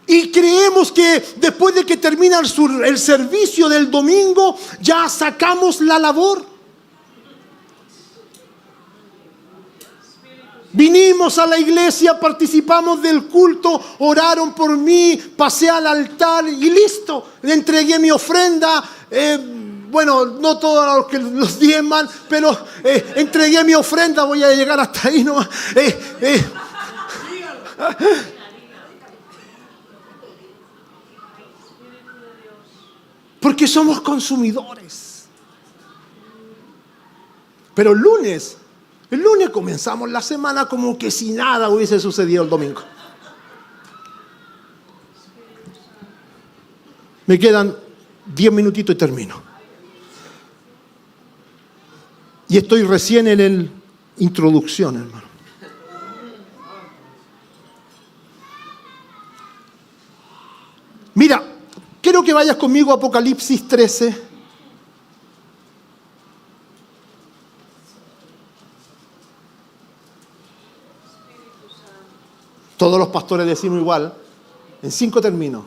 Y creemos que después de que termina el servicio del domingo, ya sacamos la labor. Vinimos a la iglesia, participamos del culto, oraron por mí, pasé al altar y listo. Le entregué mi ofrenda. Bueno, no todos los que los diezman, pero entregué mi ofrenda. Voy a llegar hasta ahí nomás. Porque somos consumidores. Pero el lunes comenzamos la semana como que si nada hubiese sucedido el domingo. Me quedan 10 minutitos y termino. Y estoy recién en la introducción, hermano. Mira, quiero que vayas conmigo a Apocalipsis 13. Todos los pastores decimos igual. En 5 termino.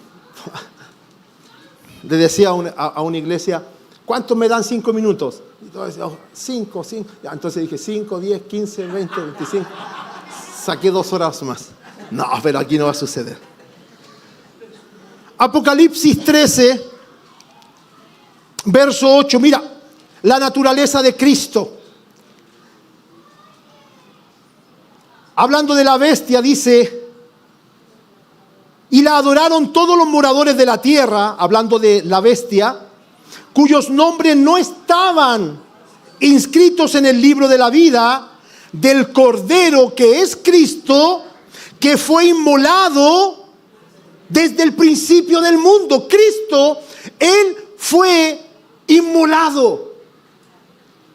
Le decía a una iglesia, ¿cuántos me dan 5 minutos? Y todos decían, 5. Entonces dije 5, 10, 15, 20, 25. Saqué 2 horas más. No, pero aquí no va a suceder. Apocalipsis 13, Verso 8, mira, la naturaleza de Cristo. Hablando de la bestia, dice, y la adoraron todos los moradores de la tierra, hablando de la bestia, cuyos nombres no estaban inscritos en el libro de la vida del Cordero, que es Cristo, que fue inmolado desde el principio del mundo. Cristo, Él fue inmolado.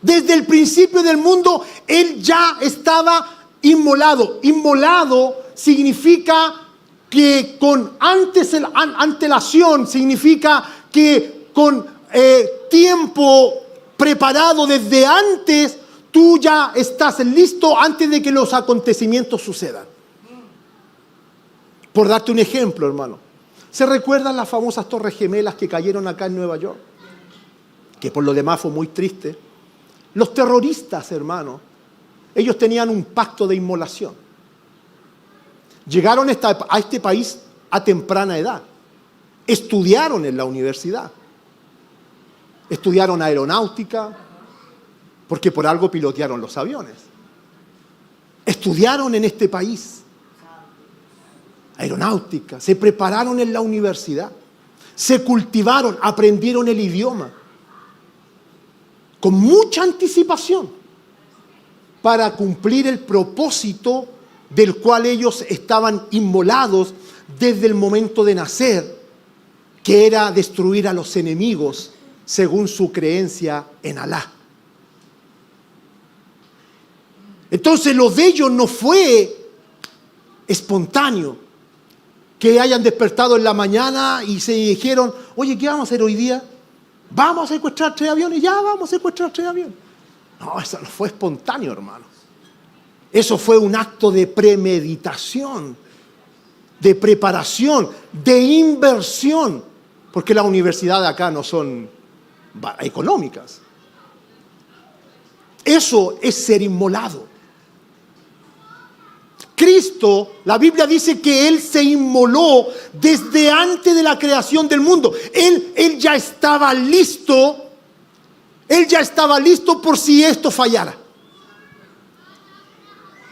Desde el principio del mundo, Él ya estaba inmolado. Inmolado significa que con antelación, significa que con tiempo preparado desde antes, tú ya estás listo antes de que los acontecimientos sucedan. Por darte un ejemplo, hermano, ¿se recuerdan las famosas Torres Gemelas que cayeron acá en Nueva York? Que por lo demás fue muy triste. Los terroristas, hermano, ellos tenían un pacto de inmolación. Llegaron a este país a temprana edad. Estudiaron en la universidad. Estudiaron aeronáutica, porque por algo pilotearon los aviones. Estudiaron en este país aeronáutica, se prepararon en la universidad, se cultivaron, aprendieron el idioma con mucha anticipación para cumplir el propósito del cual ellos estaban inmolados desde el momento de nacer, que era destruir a los enemigos según su creencia en Alá. Entonces lo de ellos no fue espontáneo, que hayan despertado en la mañana y se dijeron, oye, ¿qué vamos a hacer hoy día? Vamos a secuestrar 3 aviones, ya vamos a secuestrar 3 aviones. No, eso no fue espontáneo, hermano. Eso fue un acto de premeditación, de preparación, de inversión, porque las universidades acá no son económicas. Eso es ser inmolado. Cristo, la Biblia dice que Él se inmoló desde antes de la creación del mundo. Él ya estaba listo. Él ya estaba listo por si esto fallara.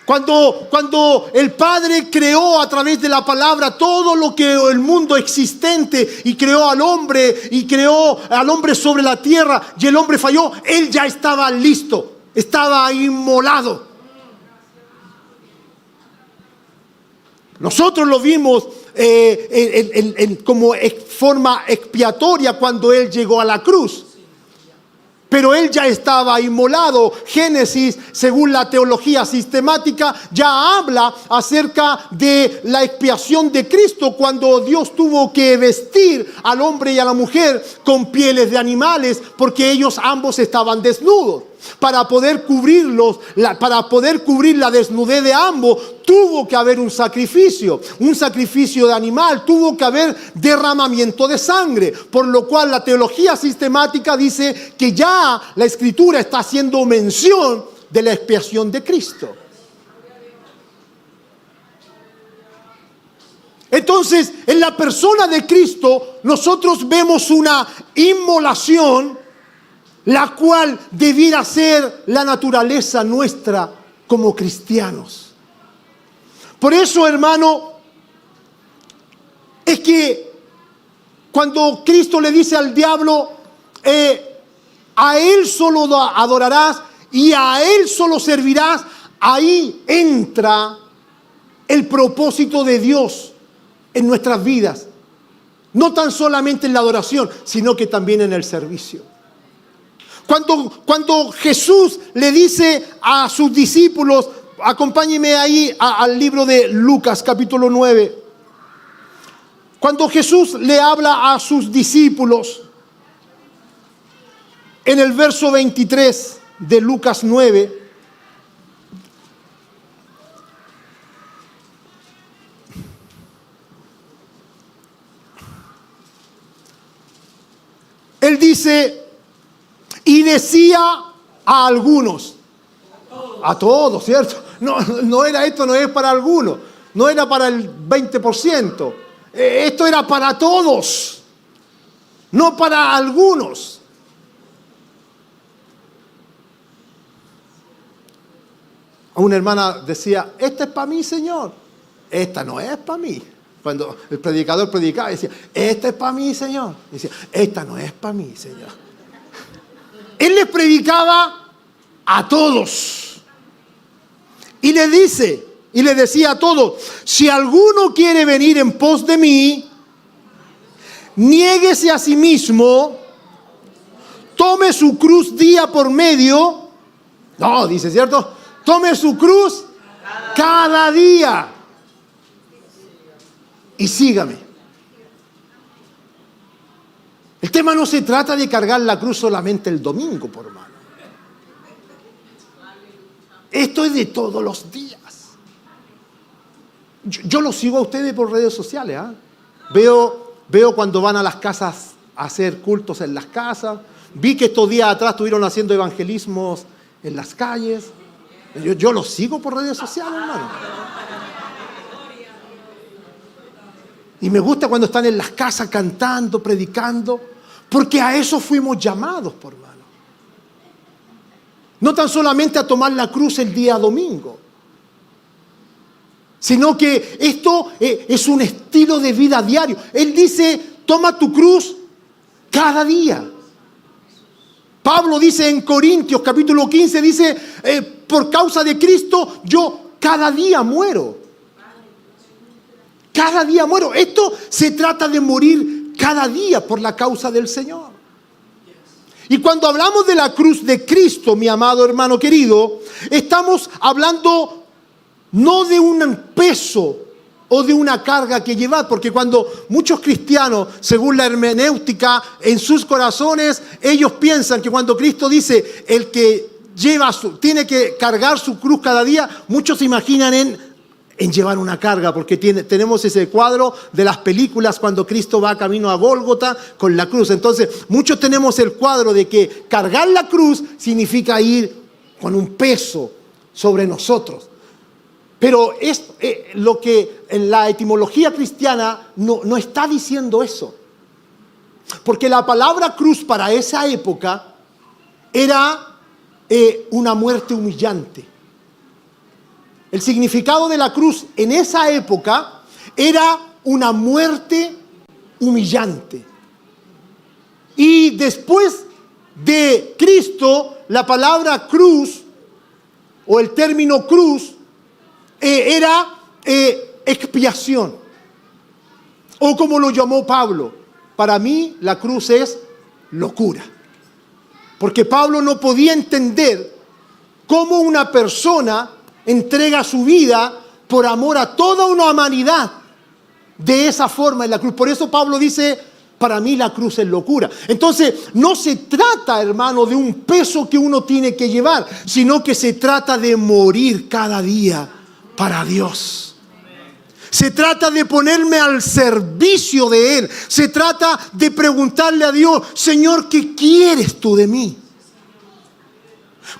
Cuando el Padre creó a través de la palabra todo lo que el mundo existente y creó al hombre sobre la tierra y el hombre falló, Él ya estaba listo, estaba inmolado. Nosotros lo vimos como forma expiatoria cuando Él llegó a la cruz. Pero Él ya estaba inmolado. Génesis, según la teología sistemática, ya habla acerca de la expiación de Cristo cuando Dios tuvo que vestir al hombre y a la mujer con pieles de animales porque ellos ambos estaban desnudos. Para poder cubrirlos, para poder cubrir la desnudez de ambos, tuvo que haber un sacrificio de animal, tuvo que haber derramamiento de sangre, por lo cual la teología sistemática dice que ya la Escritura está haciendo mención de la expiación de Cristo. Entonces, en la persona de Cristo, nosotros vemos una inmolación, la cual debiera ser la naturaleza nuestra como cristianos. Por eso, hermano, es que cuando Cristo le dice al diablo, a Él solo adorarás y a Él solo servirás, ahí entra el propósito de Dios en nuestras vidas. No tan solamente en la adoración, sino que también en el servicio. Cuando Jesús le dice a sus discípulos, acompáñenme ahí al libro de Lucas capítulo 9. Cuando Jesús le habla a sus discípulos, en el verso 23 de Lucas 9, Él dice, y decía a algunos, a todos, ¿cierto? No era esto, no es para algunos, no era para el 20%, esto era para todos, no para algunos. una hermana decía, esta es para mí, Señor. Esta no es para mí. Cuando el predicador predicaba, decía, esta es para mí, Señor. Decía, esta no es para mí, Señor. Él les predicaba a todos. Y le dice, y le decía a todos, si alguno quiere venir en pos de mí, niéguese a sí mismo, tome su cruz día por medio. No, dice, ¿cierto? Tome su cruz cada día y sígame. El tema no se trata de cargar la cruz solamente el domingo, por hermano. Esto es de todos los días. Yo lo sigo a ustedes por redes sociales, ¿eh? Veo cuando van a las casas a hacer cultos en las casas. Vi que estos días atrás estuvieron haciendo evangelismos en las calles. Yo lo sigo por redes sociales, hermano. Y me gusta cuando están en las casas cantando, predicando, porque a eso fuimos llamados, por hermano. No tan solamente a tomar la cruz el día domingo, sino que esto es un estilo de vida diario. Él dice, toma tu cruz cada día. Pablo dice en Corintios capítulo 15, dice, por causa de Cristo yo cada día muero. Cada día muero. Esto se trata de morir cada día por la causa del Señor. Y cuando hablamos de la cruz de Cristo, mi amado hermano querido, estamos hablando no de un peso o de una carga que llevar, porque cuando muchos cristianos, según la hermenéutica, en sus corazones, ellos piensan que cuando Cristo dice el que tiene que cargar su cruz cada día, muchos se imaginan en llevar una carga, porque tenemos ese cuadro de las películas cuando Cristo va camino a Gólgota con la cruz. Entonces, muchos tenemos el cuadro de que cargar la cruz significa ir con un peso sobre nosotros. Pero es lo que en la etimología cristiana no está diciendo eso. Porque la palabra cruz para esa época era una muerte humillante. El significado de la cruz en esa época era una muerte humillante. Y después de Cristo, la palabra cruz o el término cruz era expiación. O como lo llamó Pablo, para mí la cruz es locura. Porque Pablo no podía entender cómo una persona entrega su vida por amor a toda una humanidad de esa forma en la cruz. Por eso Pablo dice, para mí la cruz es locura. Entonces, no se trata, hermano, de un peso que uno tiene que llevar, sino que se trata de morir cada día para Dios. Se trata de ponerme al servicio de Él. Se trata de preguntarle a Dios, Señor, ¿qué quieres tú de mí?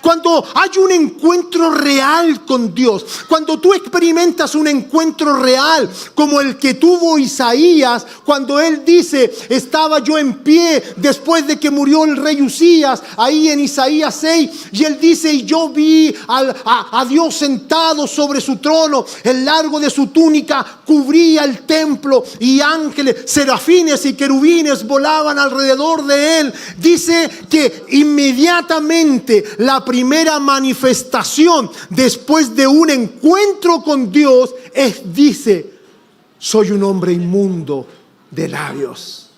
Cuando hay un encuentro real con Dios, cuando tú experimentas un encuentro real como el que tuvo Isaías, cuando él dice, estaba yo en pie después de que murió el rey Usías, ahí en Isaías 6, y él dice, y yo vi a Dios sentado sobre su trono, el largo de su túnica cubría el templo, y ángeles, serafines y querubines volaban alrededor de él. Dice que inmediatamente la primera manifestación después de un encuentro con Dios dice, soy un hombre inmundo de labios.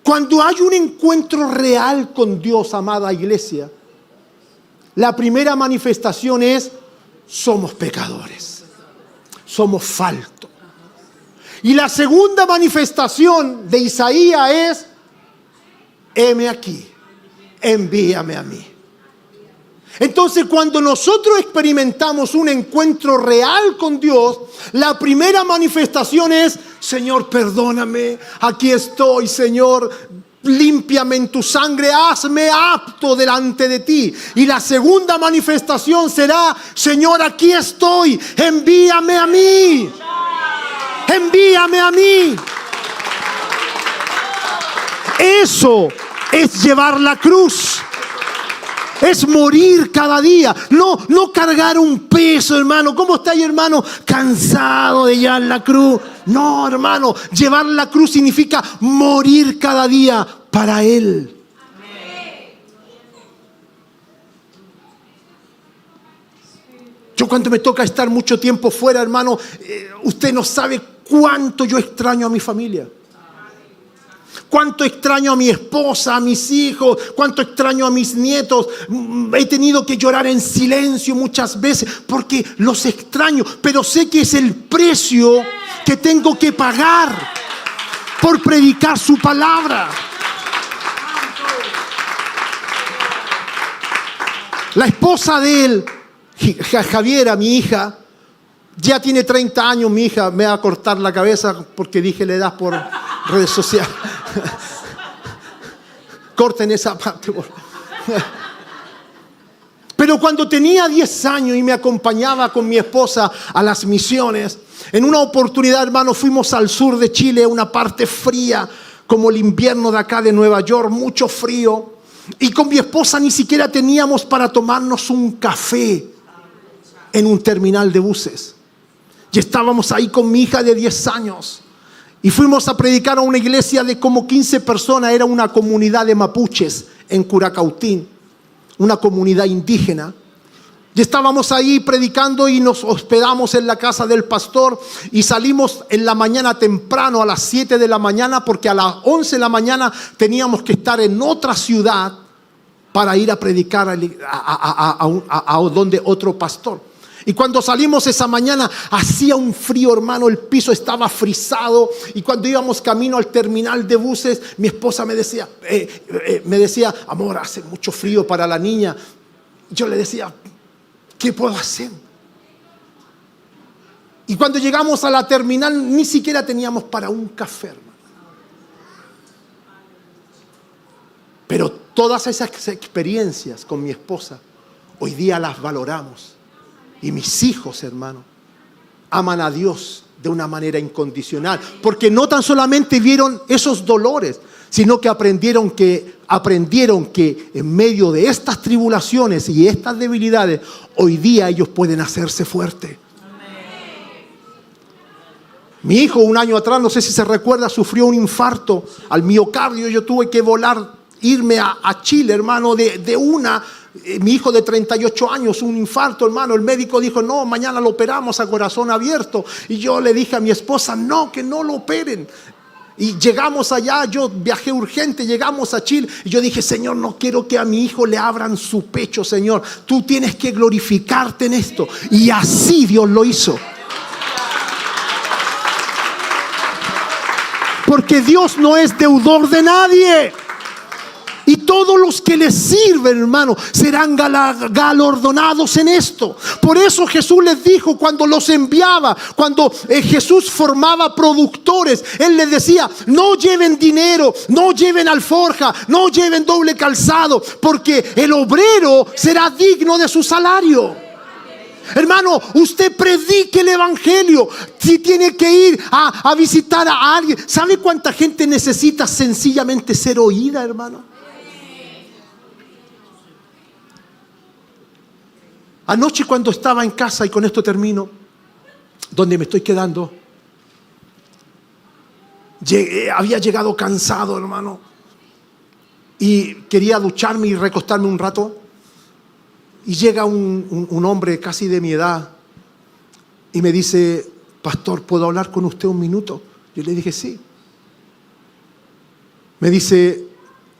Cuando hay un encuentro real con Dios, amada iglesia, la primera manifestación es, somos pecadores, somos faltos. Y la segunda manifestación de Isaías es, heme aquí, envíame a mí. Entonces, cuando nosotros experimentamos un encuentro real con Dios, la primera manifestación es, Señor, perdóname, aquí estoy, Señor, límpiame en tu sangre, hazme apto delante de ti. Y la segunda manifestación será, Señor, aquí estoy, envíame a mí. Envíame a mí. Eso es llevar la cruz. Es morir cada día, no cargar un peso, hermano. ¿Cómo está ahí, hermano? Cansado de llevar la cruz. No, hermano, llevar la cruz significa morir cada día para Él. Yo cuando me toca estar mucho tiempo fuera, hermano, usted no sabe cuánto yo extraño a mi familia. Cuánto extraño a mi esposa, a mis hijos, cuánto extraño a mis nietos. He tenido que llorar en silencio muchas veces porque los extraño, pero sé que es el precio que tengo que pagar por predicar su palabra. La esposa de él, Javiera, mi hija, ya tiene 30 años. Mi hija me va a cortar la cabeza porque dije la edad por redes sociales. Corten esa parte, por favor. Pero cuando tenía 10 años y me acompañaba con mi esposa a las misiones, en una oportunidad, hermano, fuimos al sur de Chile, una parte fría, como el invierno de acá de Nueva York, mucho frío. Y con mi esposa ni siquiera teníamos para tomarnos un café en un terminal de buses. Y estábamos ahí con mi hija de 10 años. Y fuimos a predicar a una iglesia de como 15 personas. Era una comunidad de mapuches en Curacautín, una comunidad indígena. Y estábamos ahí predicando y nos hospedamos en la casa del pastor. Y salimos en la mañana temprano, a las 7 de la mañana, porque a las 11 de la mañana teníamos que estar en otra ciudad para ir a predicar a donde otro pastor. Y cuando salimos esa mañana hacía un frío, hermano, el piso estaba frisado. Y cuando íbamos camino al terminal de buses, mi esposa me decía, amor, hace mucho frío para la niña. Yo le decía, ¿qué puedo hacer? Y cuando llegamos a la terminal ni siquiera teníamos para un café, hermano. Pero todas esas experiencias con mi esposa hoy día las valoramos. Y mis hijos, hermano, aman a Dios de una manera incondicional. Porque no tan solamente vieron esos dolores, sino que aprendieron que en medio de estas tribulaciones y estas debilidades, hoy día ellos pueden hacerse fuertes. Mi hijo, un año atrás, no sé si se recuerda, sufrió un infarto al miocardio. Yo tuve que irme a Chile, hermano, mi hijo de 38 años, un infarto, hermano. El médico dijo, no, mañana lo operamos a corazón abierto. Y yo le dije a mi esposa, no, que no lo operen. Y llegamos allá, yo viajé urgente, llegamos a Chile. Y yo dije, Señor, no quiero que a mi hijo le abran su pecho, Señor. Tú tienes que glorificarte en esto. Y así Dios lo hizo. Porque Dios no es deudor de nadie. Y todos los que les sirven, hermano, serán galardonados en esto. Por eso Jesús les dijo cuando los enviaba, cuando Jesús formaba productores, Él les decía, no lleven dinero, no lleven alforja, no lleven doble calzado, porque el obrero será digno de su salario. Hermano, usted predique el evangelio. Si tiene que ir a visitar a alguien, ¿sabe cuánta gente necesita sencillamente ser oída, hermano? Anoche cuando estaba en casa, y con esto termino, donde me estoy quedando, había llegado cansado, hermano, y quería ducharme y recostarme un rato. Y llega un hombre casi de mi edad y me dice, pastor, ¿puedo hablar con usted un minuto? Yo le dije, sí. Me dice,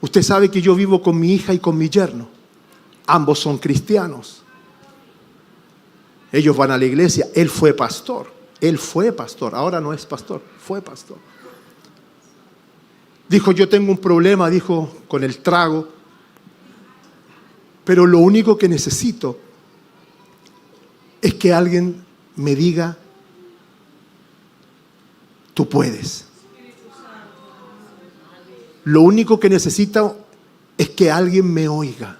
usted sabe que yo vivo con mi hija y con mi yerno. Ambos son cristianos. Ellos van a la iglesia. Él fue pastor. Ahora no es pastor, fue pastor. Dijo, yo tengo un problema, dijo, con el trago. Pero lo único que necesito es que alguien me diga, tú puedes. Lo único que necesito es que alguien me oiga.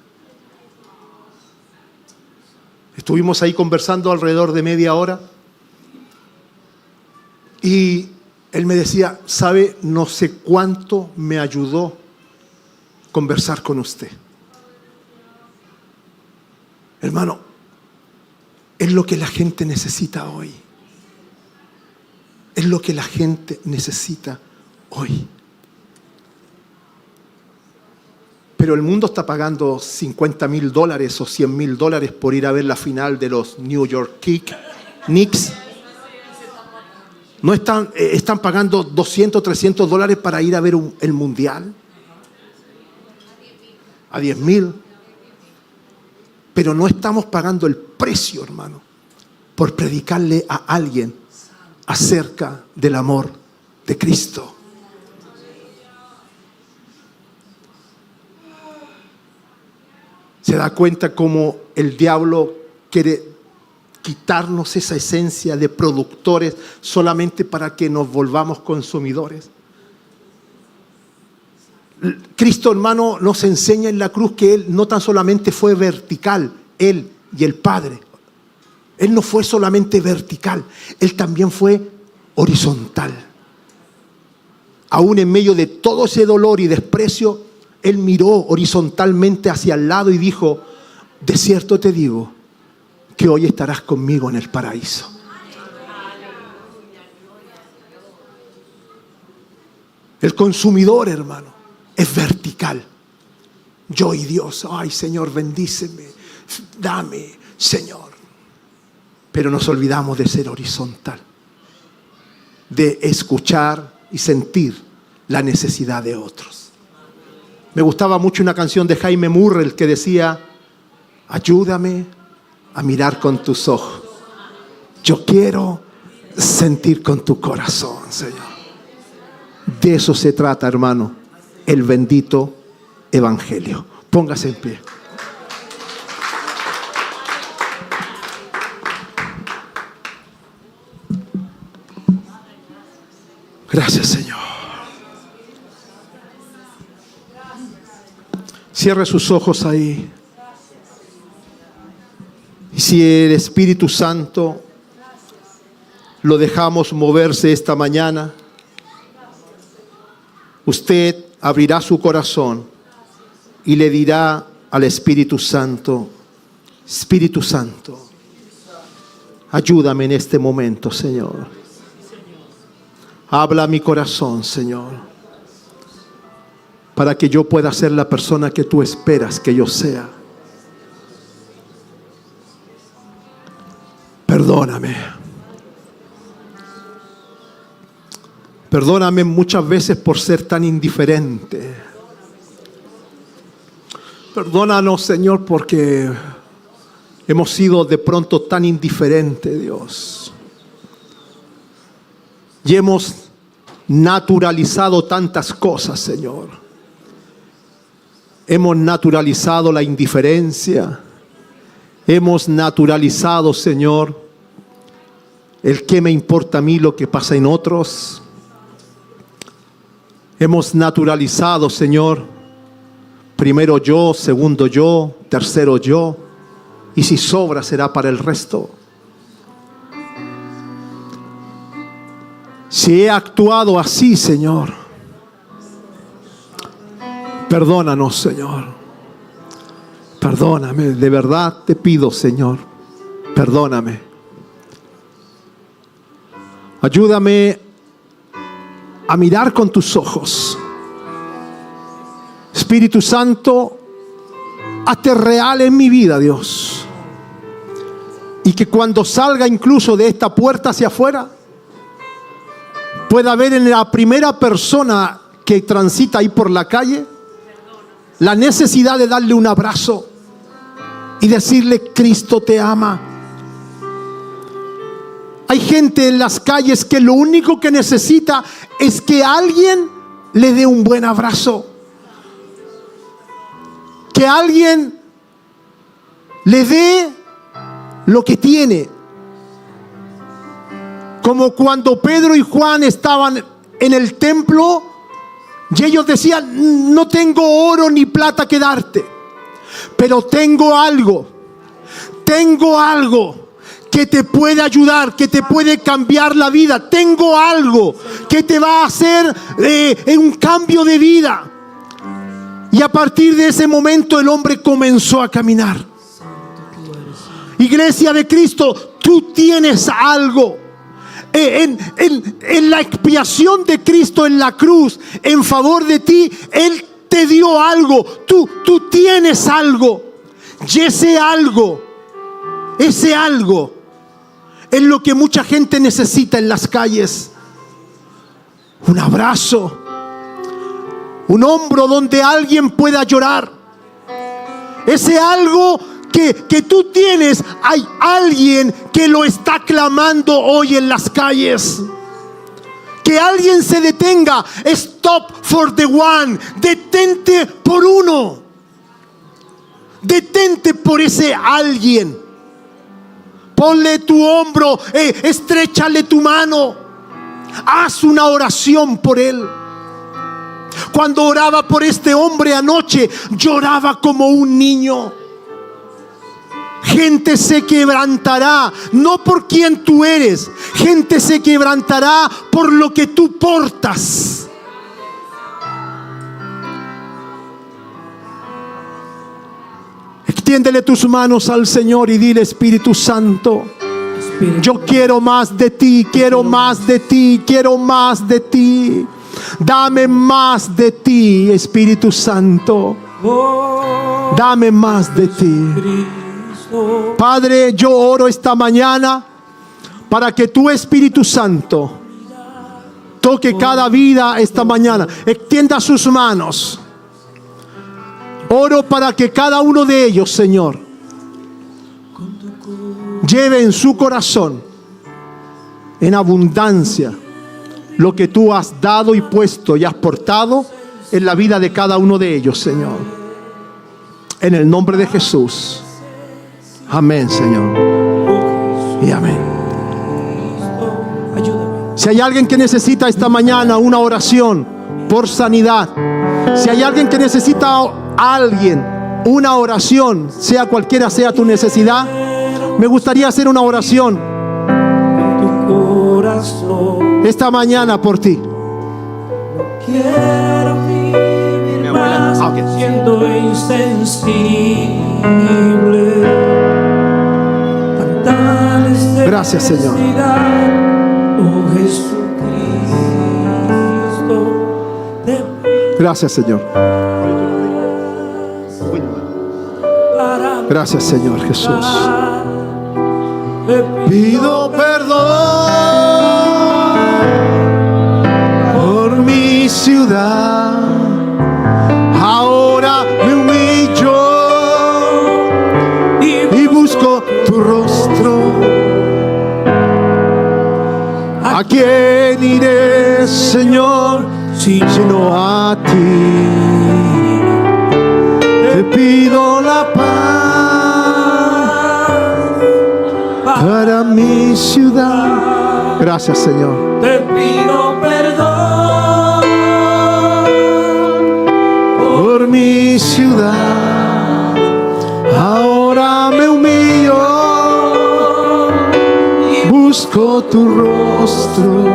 Estuvimos ahí conversando alrededor de media hora y él me decía, ¿sabe? No sé cuánto me ayudó conversar con usted. Hermano, es lo que la gente necesita hoy. Es lo que la gente necesita hoy. Pero el mundo está pagando $50,000 o $100,000 por ir a ver la final de los New York Knicks. No están pagando $200, $300 para ir a ver el mundial. A 10,000. Pero no estamos pagando el precio, hermano, por predicarle a alguien acerca del amor de Cristo. ¿Se da cuenta cómo el diablo quiere quitarnos esa esencia de productores solamente para que nos volvamos consumidores? Cristo, hermano, nos enseña en la cruz que Él no tan solamente fue vertical, Él y el Padre. Él no fue solamente vertical, Él también fue horizontal. Aún en medio de todo ese dolor y desprecio, Él miró horizontalmente hacia el lado y dijo: de cierto te digo que hoy estarás conmigo en el paraíso. El consumidor, hermano, es vertical. Yo y Dios, ay Señor, bendíceme, dame, Señor. Pero nos olvidamos de ser horizontal, de escuchar y sentir la necesidad de otros. Me gustaba mucho una canción de Jaime Murrell que decía: ayúdame a mirar con tus ojos. Yo quiero sentir con tu corazón, Señor. De eso se trata, hermano, el bendito evangelio. Póngase en pie. Gracias, Señor. Cierre sus ojos ahí. Y si el Espíritu Santo lo dejamos moverse esta mañana, usted abrirá su corazón y le dirá al Espíritu Santo: Espíritu Santo, ayúdame en este momento, Señor. Habla a mi corazón, Señor, para que yo pueda ser la persona que tú esperas que yo sea. Perdóname. Perdóname muchas veces por ser tan indiferente. Perdónanos, Señor, porque hemos sido de pronto tan indiferentes, Dios. Y hemos naturalizado tantas cosas, Señor. Hemos naturalizado la indiferencia. Hemos naturalizado, Señor, el qué me importa a mí lo que pasa en otros. Hemos naturalizado, Señor, primero yo, segundo yo, tercero yo, y si sobra será para el resto. Si he actuado así, Señor, perdónanos, Señor. Perdóname, de verdad te pido, Señor, perdóname. Ayúdame a mirar con tus ojos. Espíritu Santo, hazte real en mi vida, Dios. Y que cuando salga incluso de esta puerta hacia afuera, pueda ver en la primera persona que transita ahí por la calle la necesidad de darle un abrazo y decirle: Cristo te ama. Hay gente en las calles que lo único que necesita es que alguien le dé un buen abrazo, que alguien le dé lo que tiene. Como cuando Pedro y Juan estaban en el templo y ellos decían: no tengo oro ni plata que darte, pero tengo algo que te puede ayudar, que te puede cambiar la vida. Tengo algo que te va a hacer un cambio de vida. Y a partir de ese momento el hombre comenzó a caminar. Iglesia de Cristo, tú tienes algo. En la expiación de Cristo en la cruz, en favor de ti, Él te dio algo. Tú tienes algo. Y ese algo es lo que mucha gente necesita en las calles. Un abrazo, un hombro donde alguien pueda llorar. Ese algo que tú tienes, hay alguien que lo está clamando hoy en las calles. Que alguien se detenga. Stop for the one. Detente por uno. Detente por ese alguien. Ponle tu hombro, estréchale tu mano. Haz una oración por él. Cuando oraba por este hombre anoche, lloraba como un niño. Gente se quebrantará, no por quien tú eres. Gente se quebrantará por lo que tú portas. Extiéndele tus manos al Señor y dile: Espíritu Santo, yo quiero más de ti, quiero más de ti, quiero más de ti. Dame más de ti, Espíritu Santo. Dame más de ti. Padre, yo oro esta mañana para que tu Espíritu Santo toque cada vida esta mañana. Extienda sus manos. Oro para que cada uno de ellos, Señor, lleve en su corazón en abundancia lo que tú has dado y puesto y has portado en la vida de cada uno de ellos, Señor. En el nombre de Jesús. Amén, Señor. Y amén. Si hay alguien que necesita esta mañana una oración por sanidad, si hay alguien que necesita una oración, sea cualquiera sea tu necesidad, me gustaría hacer una oración esta mañana por ti. Quiero vivir más siendo insensible. Gracias, Señor. Oh Jesucristo. Gracias, Señor. Gracias, Señor Jesús. Pido perdón por mi ciudad. Ahora me humillo y busco tu rostro. ¿A quién iré, Señor, sino a ti? Te pido la paz para mi ciudad. Gracias, Señor. Te pido perdón por mi ciudad. Ahora me humillo, busco tu rostro.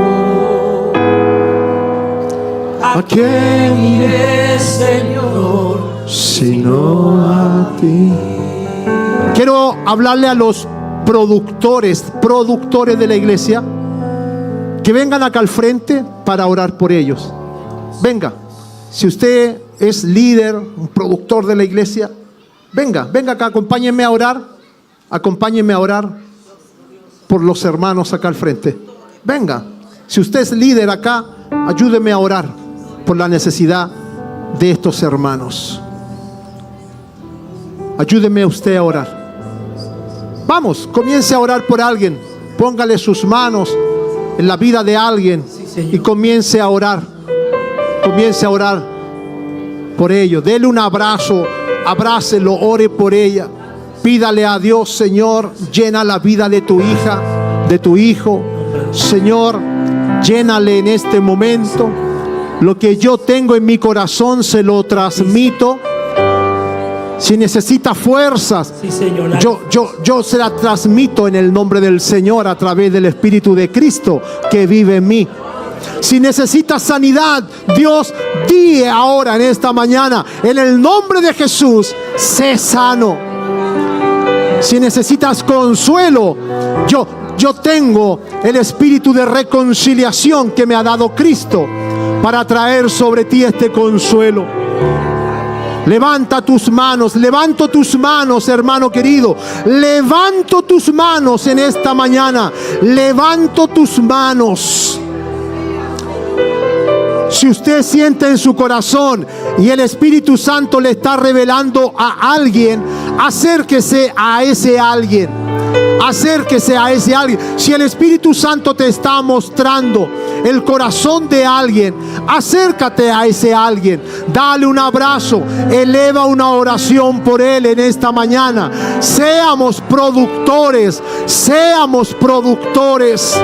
¿A quién iré, Señor, sino a ti? Quiero hablarle a los productores de la iglesia que vengan acá al frente para orar por ellos. Venga, si usted es líder, un productor de la iglesia, venga acá, acompáñenme a orar por los hermanos acá al frente. Venga, si usted es líder acá, ayúdeme a orar por la necesidad de estos hermanos. Ayúdeme usted a orar. Vamos, comience a orar por alguien. Póngale sus manos en la vida de alguien y comience a orar. Comience a orar por ellos. Dele un abrazo, abrácelo, ore por ella. Pídale a Dios: Señor, llena la vida de tu hija, de tu hijo. Señor, llénale en este momento. Lo que yo tengo en mi corazón se lo transmito. Si necesita fuerzas, yo se la transmito en el nombre del Señor a través del Espíritu de Cristo que vive en mí. Si necesita sanidad, Dios, di ahora en esta mañana, en el nombre de Jesús, sé sano. Si necesitas consuelo, yo tengo el espíritu de reconciliación que me ha dado Cristo para traer sobre ti este consuelo. Levanta tus manos, levanto tus manos, hermano querido. Levanto tus manos en esta mañana. Levanto tus manos. Si usted siente en su corazón y el Espíritu Santo le está revelando a alguien, acérquese a ese alguien. Acérquese a ese alguien. Si el Espíritu Santo te está mostrando el corazón de alguien, acércate a ese alguien. Dale un abrazo. Eleva una oración por él en esta mañana. Seamos productores. Seamos productores.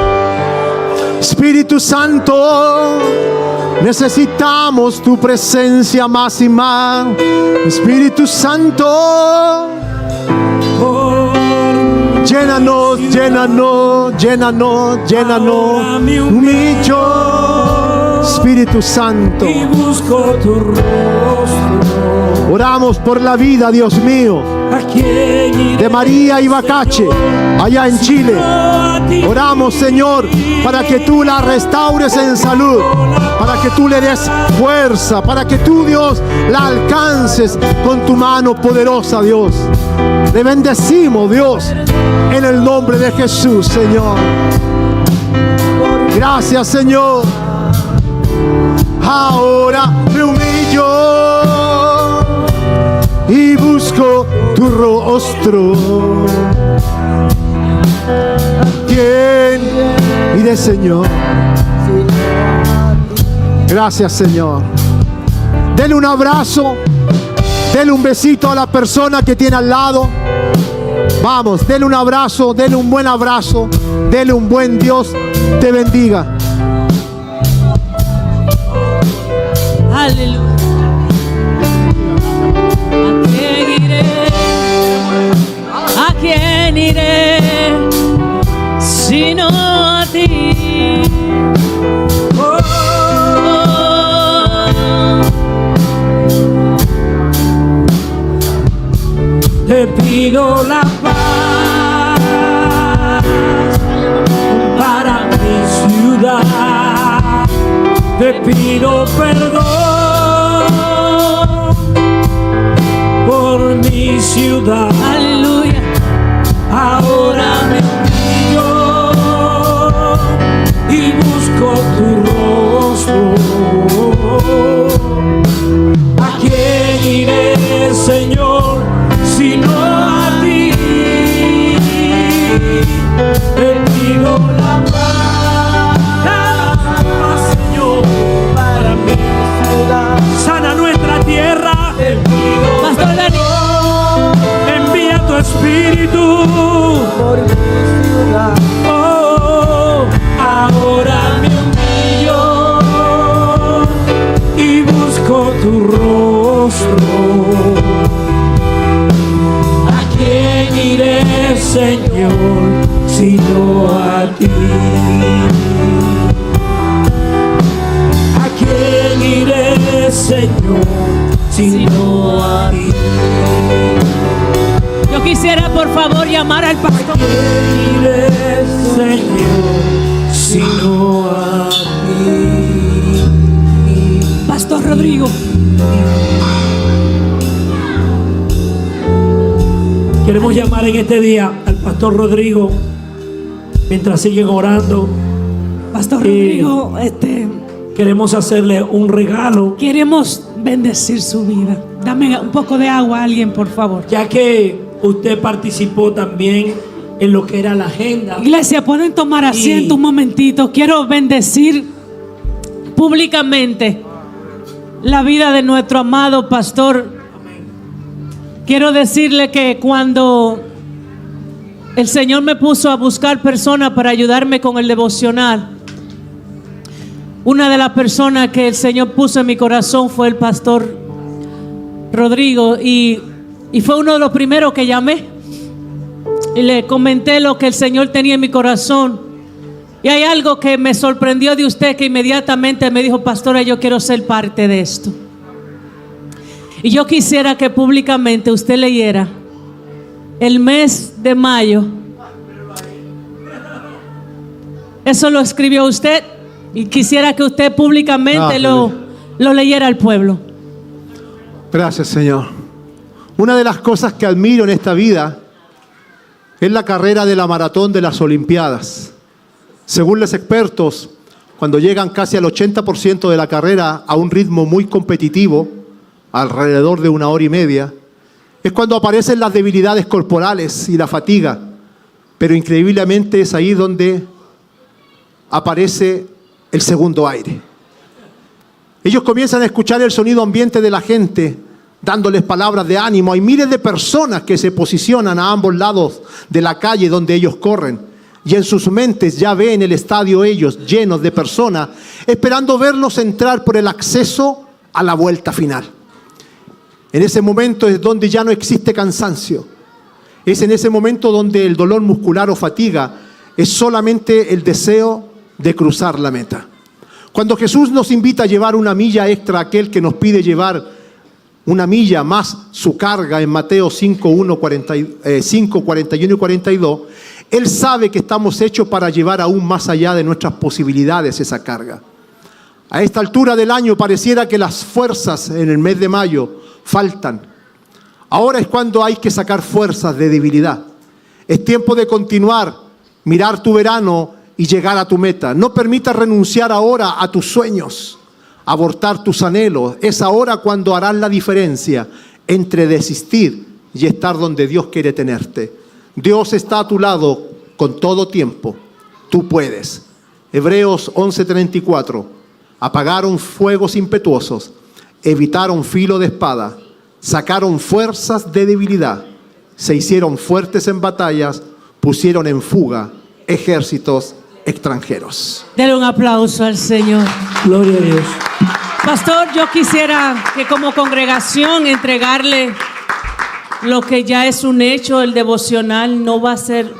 Espíritu Santo, necesitamos tu presencia más y más. Espíritu Santo, llénanos, llénanos, llénanos, llénanos. Humillo, Espíritu Santo. Y busco tu rostro. Oramos por la vida, Dios mío, ¿A quién iré, de María Ibacache, allá en Chile. a ti? Oramos, Señor, para que tú la restaures en salud, para que tú le des fuerza, para que tú, Dios, la alcances con tu mano poderosa, Dios. Le bendecimos, Dios, en el nombre de Jesús, Señor. Gracias, Señor. Ahora me humillo y busco tu rostro. ¿Quién iré, Señor? Gracias, Señor. Dele un abrazo, dele un besito a la persona que tiene al lado. Vamos, dele un abrazo, dele un buen abrazo, dele un buen Dios te bendiga. Aleluya. ¿A quién iré? ¿A quién iré? Sino a ti. Oh. Te pido la paz para mi ciudad. Te pido perdón por mi ciudad. Aleluya. Ahora me humillo y busco tu rostro. ¿A quién iré, Señor, sino a ti? Te pido la paz, Señor, para mi ciudad. Sana nuestra tierra. Te pido Pastor Dani. envía tu espíritu por mi ciudad. Oh, ahora me humillo y busco tu rostro. ¿A quién iré, Señor, sino a ti? ¿A quién iré, Señor, sino a ti? Yo quisiera por favor llamar al pastor. Iré, Señor, sino a ti. Pastor Rodrigo. Queremos llamar en este día al pastor Rodrigo mientras siguen orando. Pastor Y Rodrigo, queremos hacerle un regalo, queremos bendecir su vida. Dame un poco de agua a alguien, por favor. ya que usted participó también en lo que era la agenda. Iglesia, pueden tomar asiento un momentito. Quiero bendecir públicamente la vida de nuestro amado pastor. Quiero decirle que cuando el Señor me puso a buscar personas para ayudarme con el devocional, una de las personas que el Señor puso en mi corazón fue el pastor Rodrigo, y fue uno de los primeros que llamé y le comenté lo que el Señor tenía en mi corazón. Y hay algo que me sorprendió de usted, que inmediatamente me dijo: pastora, yo quiero ser parte de esto. Y yo quisiera que públicamente usted leyera el mes de mayo. Eso lo escribió usted y quisiera que usted públicamente lo leyera al pueblo. Gracias, Señor. Una de las cosas que admiro en esta vida es la carrera de la maratón de las Olimpiadas. Según los expertos, cuando llegan casi al 80% de la carrera a un ritmo muy competitivo, alrededor de 1 hora y media, es cuando aparecen las debilidades corporales y la fatiga. Pero increíblemente es ahí donde aparece el segundo aire. Ellos comienzan a escuchar el sonido ambiente de la gente, dándoles palabras de ánimo. Hay miles de personas que se posicionan a ambos lados de la calle donde ellos corren. Y en sus mentes ya ven el estadio ellos llenos de personas, esperando verlos entrar por el acceso a la vuelta final. En ese momento es donde ya no existe cansancio. Es en ese momento donde el dolor muscular o fatiga es solamente el deseo de cruzar la meta. Cuando Jesús nos invita a llevar una milla extra a aquel que nos pide llevar una milla más su carga en Mateo 5, 41 y 42, Él sabe que estamos hechos para llevar aún más allá de nuestras posibilidades esa carga. A esta altura del año pareciera que las fuerzas en el mes de mayo faltan. Ahora es cuando hay que sacar fuerzas de debilidad. Es tiempo de continuar, mirar tu verano y llegar a tu meta. No permitas renunciar ahora a tus sueños, abortar tus anhelos. Es ahora cuando harás la diferencia entre desistir y estar donde Dios quiere tenerte. Dios está a tu lado con todo tiempo. Tú puedes. Hebreos 11:34. Apagaron fuegos impetuosos, evitaron filo de espada, sacaron fuerzas de debilidad, se hicieron fuertes en batallas, pusieron en fuga ejércitos extranjeros. Denle un aplauso al Señor. Gloria a Dios. Pastor, yo quisiera que como congregación entregarle lo que ya es un hecho. El devocional no va a ser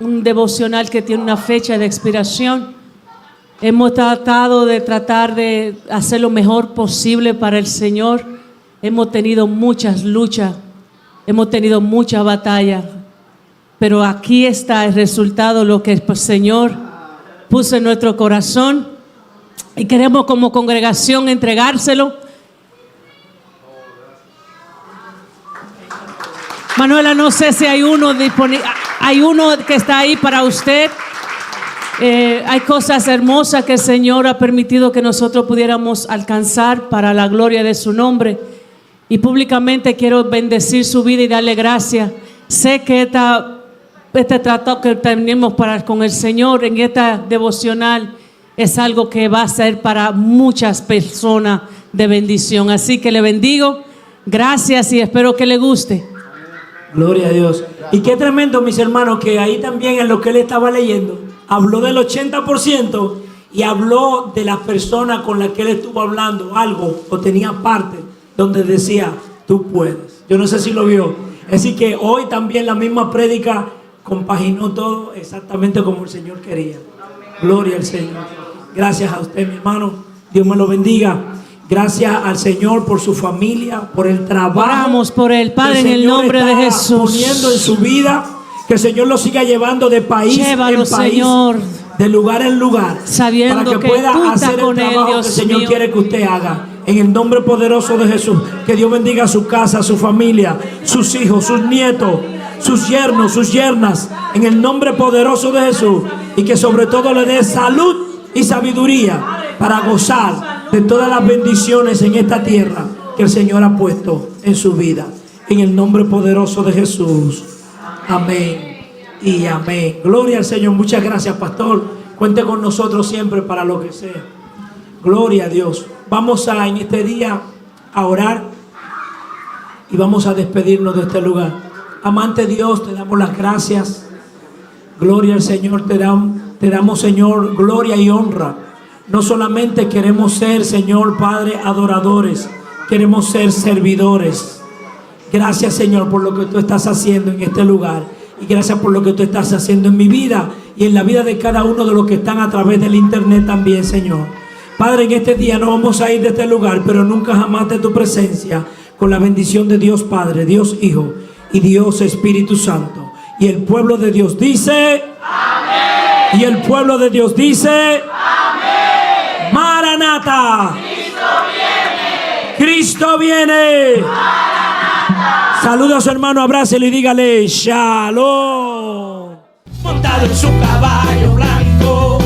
un devocional que tiene una fecha de expiración. Hemos tratado de hacer lo mejor posible para el Señor. Hemos tenido muchas luchas, hemos tenido muchas batallas, pero aquí está el resultado, lo que el Señor puso en nuestro corazón, y queremos como congregación entregárselo. Manuela, no sé si hay uno disponible. Hay uno que está ahí para usted. Hay cosas hermosas que el Señor ha permitido que nosotros pudiéramos alcanzar para la gloria de su nombre. Y públicamente quiero bendecir su vida y darle gracias. Sé que este trato que tenemos con el Señor en esta devocional es algo que va a ser para muchas personas de bendición. Así que le bendigo. Gracias y espero que le guste. Gloria a Dios. Y qué tremendo, mis hermanos, que ahí también en lo que él estaba leyendo, habló del 80% y habló de las personas con las que él estuvo hablando algo o tenía parte donde decía, tú puedes. Yo no sé si lo vio. Así que hoy también la misma prédica compaginó todo exactamente como el Señor quería. Gloria al Señor. Gracias a usted, mi hermano. Dios me lo bendiga. Gracias al Señor por su familia, por el trabajo. Oramos por el Padre en el nombre de Jesús. Poniendo en su vida, que el Señor lo siga llevando de país Llévalo, en país, Señor, de lugar en lugar, sabiendo para que que pueda tú estás hacer el con él, trabajo Dios que el Señor mío. quiere que usted haga. En el nombre poderoso de Jesús, que Dios bendiga su casa, su familia, sus hijos, sus nietos, sus yernos, sus yernas, en el nombre poderoso de Jesús, y que sobre todo le dé salud y sabiduría para gozar de todas las bendiciones en esta tierra que el Señor ha puesto en su vida. En el nombre poderoso de Jesús. Amén y amén. Gloria al Señor. Muchas gracias, pastor. Cuente con nosotros siempre para lo que sea. Gloria a Dios. Vamos en este día a orar y vamos a despedirnos de este lugar. Amante Dios, te damos las gracias. Gloria al Señor. Te damos, Señor, gloria y honra. No solamente queremos ser, Señor Padre, adoradores, queremos ser servidores. Gracias, Señor, por lo que tú estás haciendo en este lugar. Y gracias por lo que tú estás haciendo en mi vida y en la vida de cada uno de los que están a través del internet también, Señor. Padre, en este día no vamos a ir de este lugar, pero nunca jamás de tu presencia, con la bendición de Dios Padre, Dios Hijo y Dios Espíritu Santo. Y el pueblo de Dios dice: amén. Y el pueblo de Dios dice: amén. Maranata. Cristo viene. Maranata. Saluda a su hermano, abrácelo y dígale: Shalom. Montado en su caballo blanco,